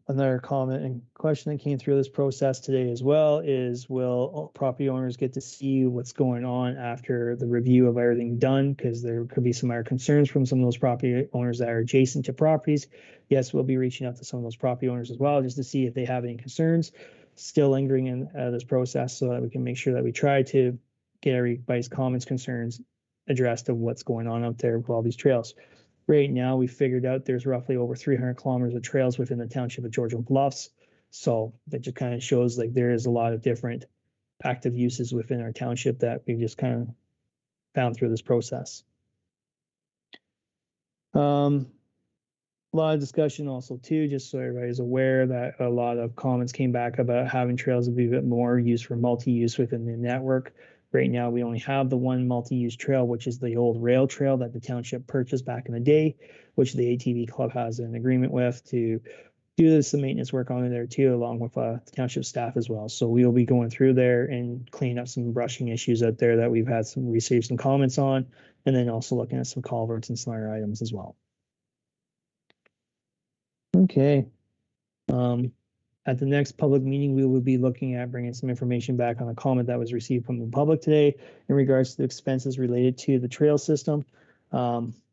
Another comment and question that came through this process today as well is, will property owners get to see what's going on after the review of everything done? Because there could be some other concerns from some of those property owners that are adjacent to properties. Yes, we'll be reaching out to some of those property owners as well, just to see if they have any concerns still lingering in this process, so that we can make sure that we try to get everybody's comments, concerns addressed of what's going on out there with all these trails. Right now, we figured out there's roughly over 300 kilometers of trails within the township of Georgian Bluffs. So that just kind of shows like there is a lot of different active uses within our township that we've just kind of found through this process. A lot of discussion also too, just so everybody's aware that a lot of comments came back about having trails to be a bit more used for multi-use within the network. Right now, we only have the one multi-use trail, which is the old rail trail that the township purchased back in the day, which the ATV club has an agreement with to do some maintenance work on it there too, along with the township staff as well. So we will be going through there and cleaning up some brushing issues out there that we've had received some comments on, and then also looking at some culverts and some other items as well. Okay. At the next public meeting, we will be looking at bringing some information back on a comment that was received from the public today in regards to the expenses related to the trail system,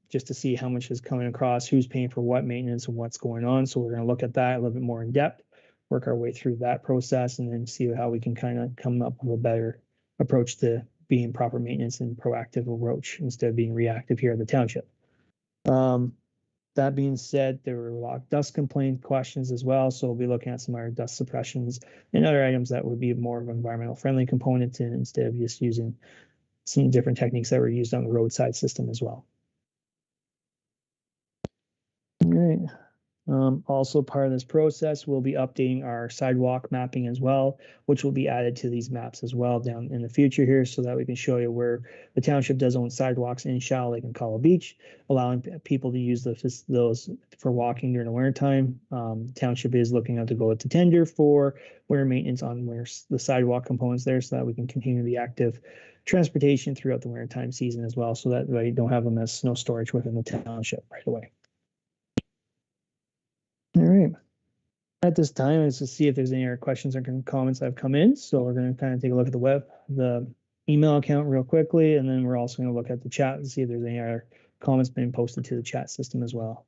just to see how much is coming across, who's paying for what maintenance and what's going on. So we're going to look at that a little bit more in depth, work our way through that process, and then see how we can kind of come up with a better approach to being proper maintenance and proactive approach instead of being reactive here at the township. That being said, there were a lot of dust complaint questions as well, so we'll be looking at some other dust suppressions and other items that would be more of an environmental friendly component instead of just using some different techniques that were used on the roadside system as well. All right. Also part of this process, we'll be updating our sidewalk mapping as well, which will be added to these maps as well down in the future here, so that we can show you where the township does own sidewalks in Shallow Lake and Calla Beach, allowing people to use those for walking during the winter time. Township is looking out to go to tender for winter maintenance on where the sidewalk components there, so that we can continue the active transportation throughout the winter time season as well, so that we don't have them as snow storage within the township right away. All right. At this time, let's just see if there's any other questions or comments that have come in. So we're going to kind of take a look at the email account real quickly, and then we're also going to look at the chat and see if there's any other comments being posted to the chat system as well.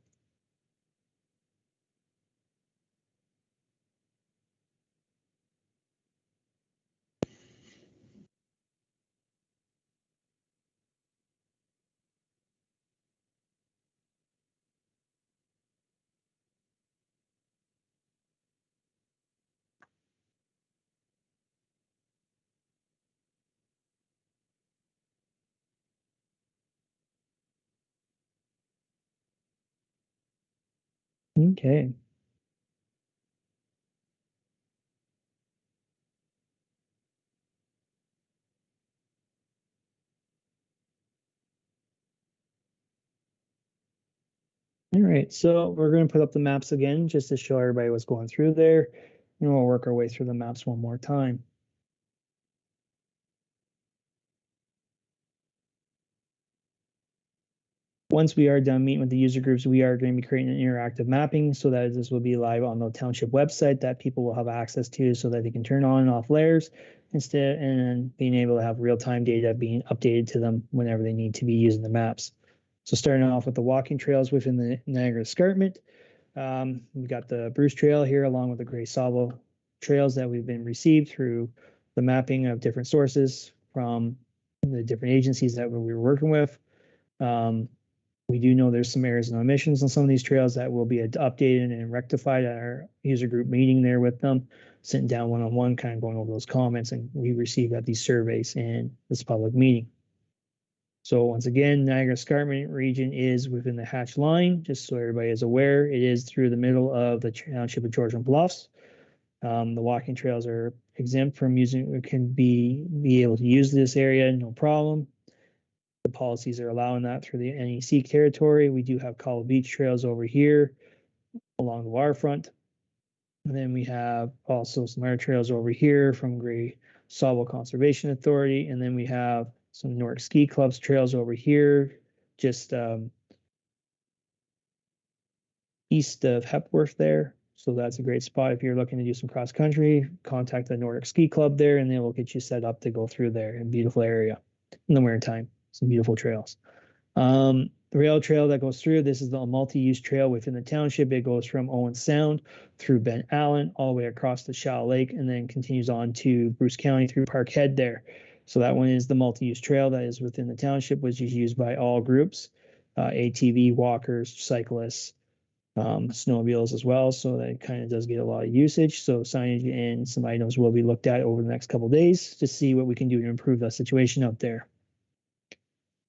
Okay. All right, so we're going to put up the maps again just to show everybody what's going through there, and we'll work our way through the maps one more time. Once we are done meeting with the user groups, we are going to be creating an interactive mapping so that this will be live on the township website that people will have access to, so that they can turn on and off layers instead, and being able to have real-time data being updated to them whenever they need to be using the maps. So starting off with the walking trails within the Niagara Escarpment, we got the Bruce Trail here along with the Gray Savo trails that we've been received through the mapping of different sources from the different agencies that we were working with. We do know there's some errors and omissions on some of these trails that will be updated and rectified at our user group meeting there with them, sitting down one-on-one, kind of going over those comments and we received at these surveys and this public meeting. So once again, Niagara Escarpment region is within the hatch line, just so everybody is aware. It is through the middle of the township of Georgian Bluffs. The walking trails are exempt from using, can be able to use this area, no problem. The policies are allowing that through the NEC territory. We do have Cobble Beach trails over here along the waterfront. And then we have also some other trails over here from Gray Sawville Conservation Authority. And then we have some Newark Ski Club's trails over here, just east of Hepworth there. So that's a great spot if you're looking to do some cross country. Contact the Nordic Ski Club there, and they will get you set up to go through there. A beautiful area in the winter time. Some beautiful trails. The rail trail that goes through, this is the multi-use trail within the township. It goes from Owen Sound through Ben Allen all the way across the Shallow Lake, and then continues on to Bruce County through Park Head there. So that one is the multi-use trail that is within the township, which is used by all groups, ATV, walkers, cyclists, snowmobiles as well. So that kind of does get a lot of usage. So signage and some items will be looked at over the next couple of days to see what we can do to improve that situation out there.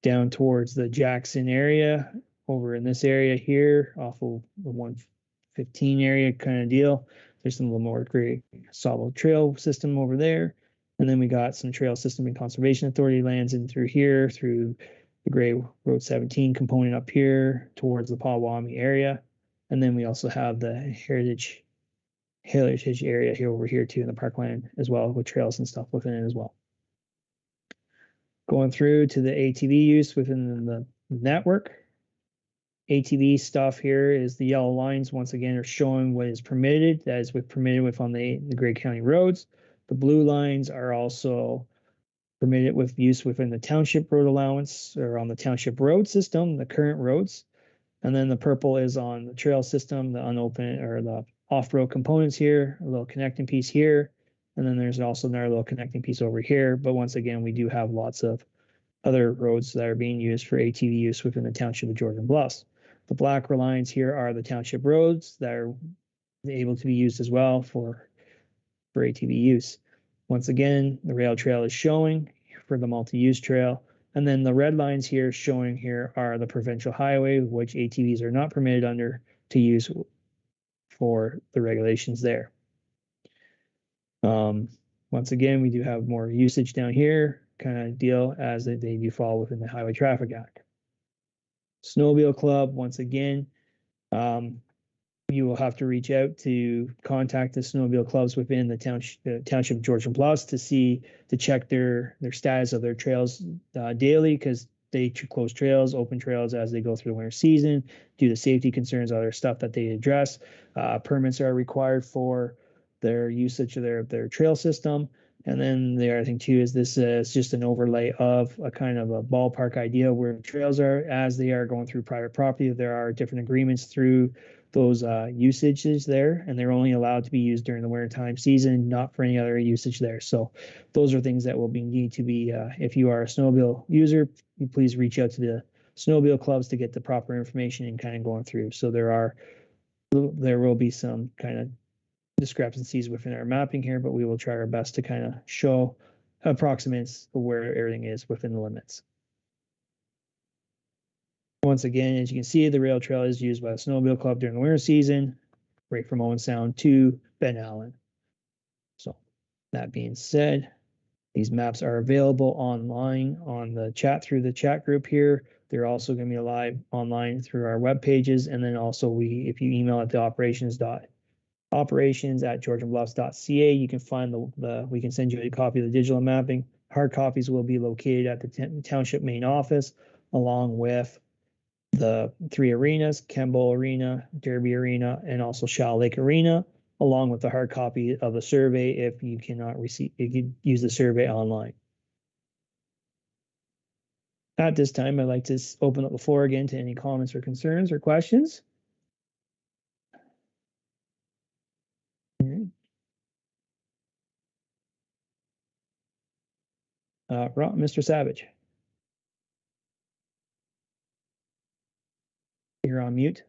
Down towards the Jackson area, over in this area here, off of the 115 area kind of deal. There's some little more great Sawville trail system over there. And then we got some trail system and conservation authority lands in through here, through the Gray Road 17 component up here towards the Pawwami area. And then we also have the heritage area here over here too in the parkland as well, with trails and stuff within it as well. Going through to the ATV use within the network. ATV stuff here is the yellow lines, once again, are showing what is permitted. That is permitted with on the Gray County roads. The blue lines are also permitted with use within the township road allowance or on the township road system, the current roads. And then the purple is on the trail system, the unopened or the off-road components here, a little connecting piece here. And then there's also another little connecting piece over here. But once again, we do have lots of other roads that are being used for ATV use within the township of Georgian Bluffs. The black lines here are the township roads that are able to be used as well for ATV use. Once again, the rail trail is showing for the multi-use trail. And then the red lines here showing here are the provincial highway, which ATVs are not permitted under to use for the regulations there. Once again, we do have more usage down here, kind of deal as they do fall within the Highway Traffic Act. Snowmobile Club, once again, you will have to reach out to contact the snowmobile clubs within the township of Georgian Bluffs to check their status of their trails daily, because they close trails, open trails as they go through the winter season due to safety concerns, other stuff that they address. Permits are required for their usage of their trail system. And then the other thing too is this is just an overlay of a kind of a ballpark idea where trails are as they are going through private property. There are different agreements through those usages there, and they're only allowed to be used during the wintertime season, not for any other usage there. So those are things that will need to be, if you are a snowmobile user, please reach out to the snowmobile clubs to get the proper information and kind of going through. So there will be some kind of discrepancies within our mapping here, but we will try our best to kind of show approximates of where everything is within the limits. Once again, as you can see, the rail trail is used by the snowmobile club during the winter season, right from Owen Sound to Ben Allen. So that being said, these maps are available online on the chat through the chat group here. They're also going to be live online through our web pages. And then also if you email it to operations@georgianbluffs.ca, you can find we can send you a copy of the digital mapping. Hard copies will be located at the township main office, along with the 3 arenas, Kemble Arena, Derby Arena, and also Shallow Lake Arena, along with the hard copy of the survey if you cannot use the survey online. At this time, I'd like to open up the floor again to any comments or concerns or questions. Mr. Savage. You're on mute.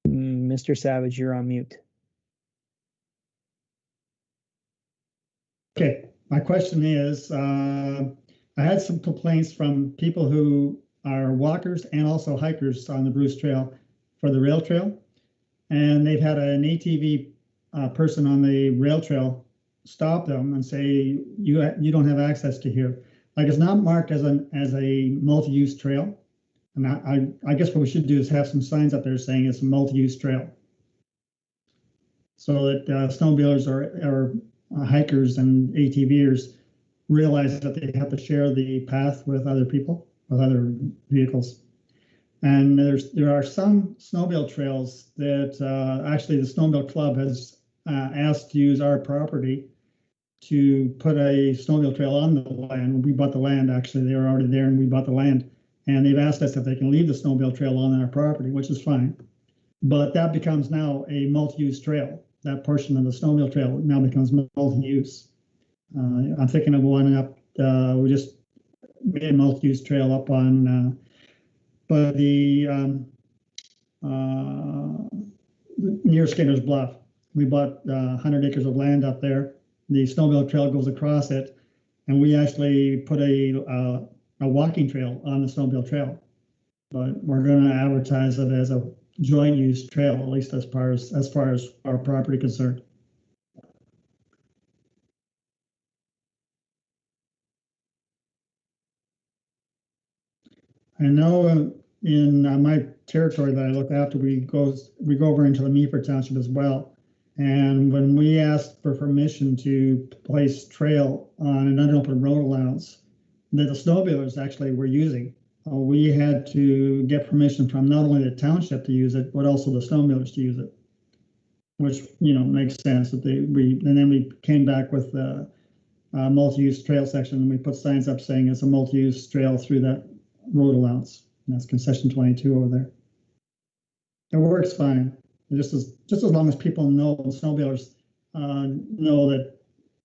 Mr. Savage, you're on mute. Okay, my question is, I had some complaints from people who are walkers and also hikers on the Bruce Trail for the rail trail. and they've had an ATV person on the rail trail stop them and say, you don't have access to here. Like, it's not marked as a multi-use trail. And I guess what we should do is have some signs up there saying it's a multi-use trail, so that snowmobilers or hikers and ATVers realize that they have to share the path with other people, with other vehicles. And there are some snowmobile trails that actually the Snowmobile Club has asked to use our property to put a snowmobile trail on the land. We bought the land, actually. They were already there and we bought the land. And they've asked us if they can leave the snowmobile trail on our property, which is fine. But that becomes now a multi-use trail. That portion of the snowmobile trail now becomes multi-use. I'm thinking of one up, we just made a multi-use trail up on but the near Skinner's Bluff. We bought 100 acres of land up there. The snowmobile trail goes across it, and we actually put a walking trail on the snowmobile trail. But we're going to advertise it as a joint use trail, at least as far as our property concerned. I know in my territory that I look after, we go over into the Meaford Township as well. And when we asked for permission to place trail on an unopened road allowance that the snowmobilers actually were using, we had to get permission from not only the township to use it, but also the snowmobilers to use it, which, you know, makes sense. That and then we came back with the multi-use trail section, and we put signs up saying it's a multi-use trail through that road allowance. And that's concession 22 over there. It works fine. Just as long as people know, and snowmobilers know that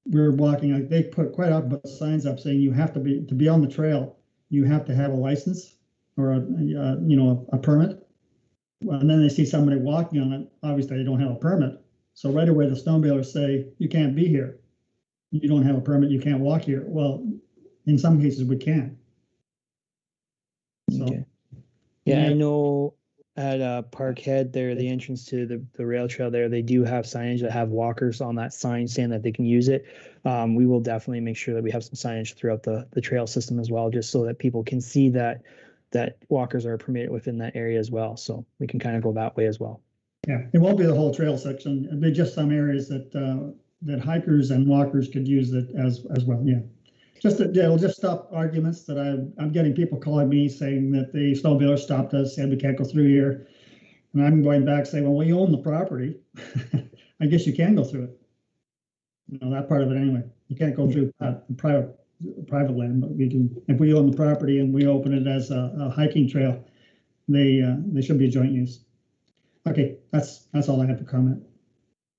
we're walking. Like, they put quite often put signs up saying you have to be on the trail. You have to have a license or a permit. Well, and then they see somebody walking on it. Obviously, they don't have a permit. So right away, the snowmobilers say, "You can't be here. You don't have a permit. You can't walk here." Well, in some cases, we can. So, okay. Yeah, I know at Parkhead there, the entrance to the rail trail there, they do have signage that have walkers on that sign saying that they can use it. We will definitely make sure that we have some signage throughout the trail system as well, just so that people can see that walkers are permitted within that area as well. So we can kind of go that way as well. Yeah, it won't be the whole trail section. It'll be just some areas that hikers and walkers could use it as well. Yeah. It'll just stop arguments that I'm getting people calling me saying that the snowmobilers stopped us, said we can't go through here. And I'm going back saying, well, you own the property. I guess you can go through it. You know, that part of it anyway. You can't go through private land, but we can. If we own the property and we open it as a hiking trail, they should be a joint use. Okay, that's all I have to comment.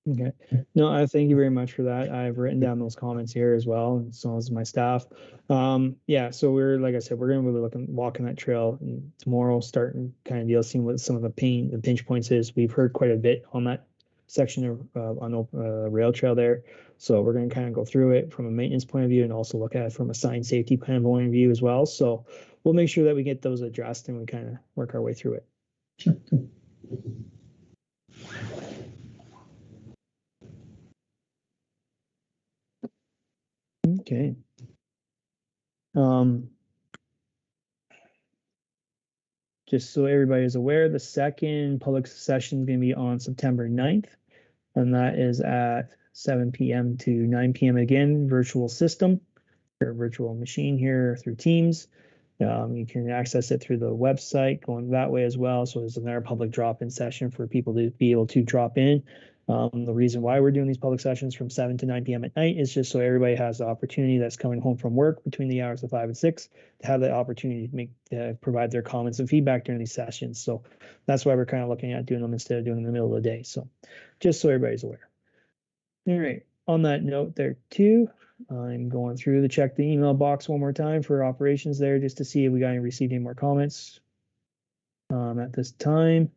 Okay. No, I thank you very much for that. I've written down those comments here as well, and so has my staff. Yeah, so like I said, we're going to be walking that trail and tomorrow, starting kind of deal, seeing what some of the pinch points is. We've heard quite a bit on that section of on rail trail there. So we're going to kind of go through it from a maintenance point of view and also look at it from a sign safety point of view as well. So we'll make sure that we get those addressed and we kind of work our way through it. Sure. Okay. Just so everybody is aware, the second public session is going to be on September 9th, and that is at 7 p.m. to 9 p.m. again, virtual system or virtual machine here through Teams. You can access it through the website going that way as well. So there's another public drop-in session for people to be able to drop in. The reason why we're doing these public sessions from 7 to 9 p.m. at night is just so everybody has the opportunity that's coming home from work between the hours of 5 and 6 to have the opportunity to provide their comments and feedback during these sessions. So that's why we're kind of looking at doing them instead of doing them in the middle of the day. So just so everybody's aware. All right. On that note there too, I'm going through to check the email box one more time for operations there just to see if we received any more comments at this time.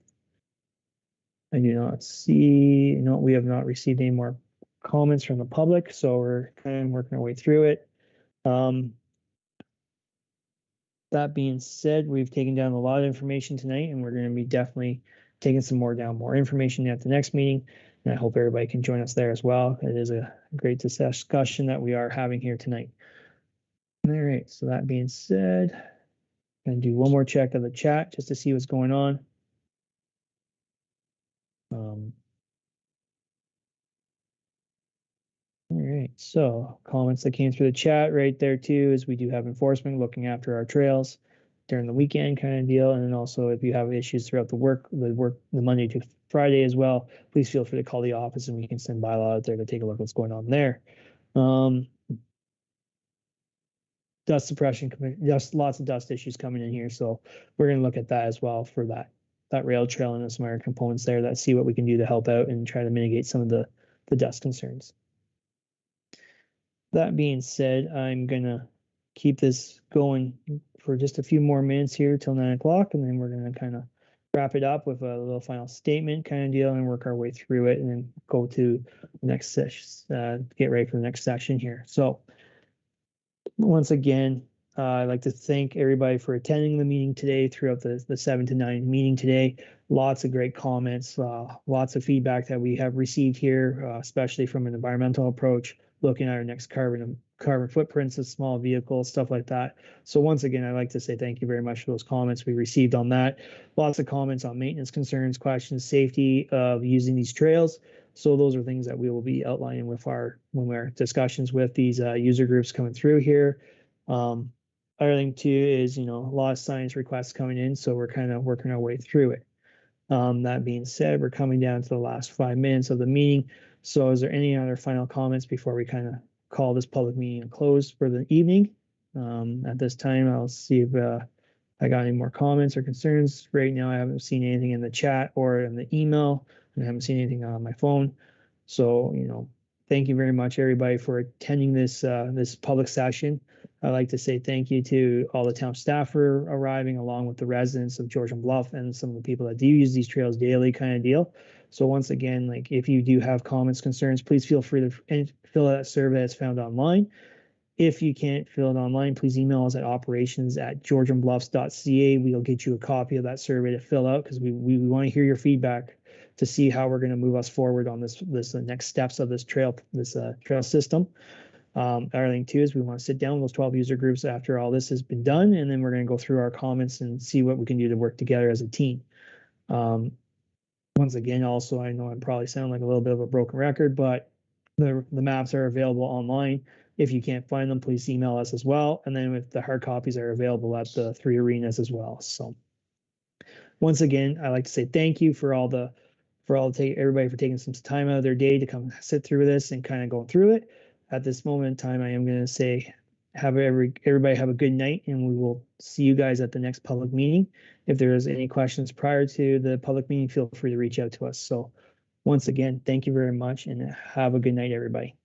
I do not see, no, we have not received any more comments from the public, so we're kind of working our way through it. That being said, we've taken down a lot of information tonight, and we're going to be definitely taking some more information at the next meeting. And I hope everybody can join us there as well. It is a great discussion that we are having here tonight. All right, so that being said, I'm going to do one more check of the chat just to see what's going on. All right, so comments that came through the chat right there too is we do have enforcement looking after our trails during the weekend kind of deal, and then also if you have issues throughout the Monday to Friday as well, please feel free to call the office and we can send Bylaw out there to take a look what's going on there. Dust suppression, just lots of dust issues coming in here, so we're going to look at that as well for that rail trail and some other components there that see what we can do to help out and try to mitigate some of the dust concerns. That being said, I'm gonna keep this going for just a few more minutes here till 9 o'clock, and then we're gonna kind of wrap it up with a little final statement kind of deal and work our way through it, and then go to the next session, get ready for the next session here. So once again, I'd like to thank everybody for attending the meeting today throughout the 7 to 9 meeting today. Lots of great comments, lots of feedback that we have received here, especially from an environmental approach, looking at our next carbon footprints of small vehicles, stuff like that. So once again, I'd like to say thank you very much for those comments we received on that. Lots of comments on maintenance concerns, questions, safety of using these trails. So those are things that we will be outlining with our discussions with these user groups coming through here. Other thing too is, a lot of science requests coming in, so we're kind of working our way through it. That being said, we're coming down to the last 5 minutes of the meeting. So is there any other final comments before we kind of call this public meeting closed for the evening? At this time, I'll see if I got any more comments or concerns. Right now, I haven't seen anything in the chat or in the email, and I haven't seen anything on my phone. So, thank you very much, everybody, for attending this this public session. I'd like to say thank you to all the town staff for arriving, along with the residents of Georgian Bluff and some of the people that do use these trails daily kind of deal. So once again, if you do have comments, concerns, please feel free to fill out that survey that's found online. If you can't fill it online, please email us at operations@georgianbluffs.ca. We'll get you a copy of that survey to fill out, because we want to hear your feedback to see how we're going to move us forward on this next steps of this trail system. Other thing too is we want to sit down with those 12 user groups after all this has been done, and then we're going to go through our comments and see what we can do to work together as a team. Once again, also, I know I probably sound like a little bit of a broken record, but the maps are available online. If you can't find them, please email us as well. And then if the hard copies are available at the 3 arenas as well. So once again, I'd like to say thank you for everybody for taking some time out of their day to come sit through this and kind of go through it. At this moment in time, I am going to say everybody have a good night, and we will see you guys at the next public meeting. If there is any questions prior to the public meeting, feel free to reach out to us. So once again, thank you very much, and have a good night, everybody.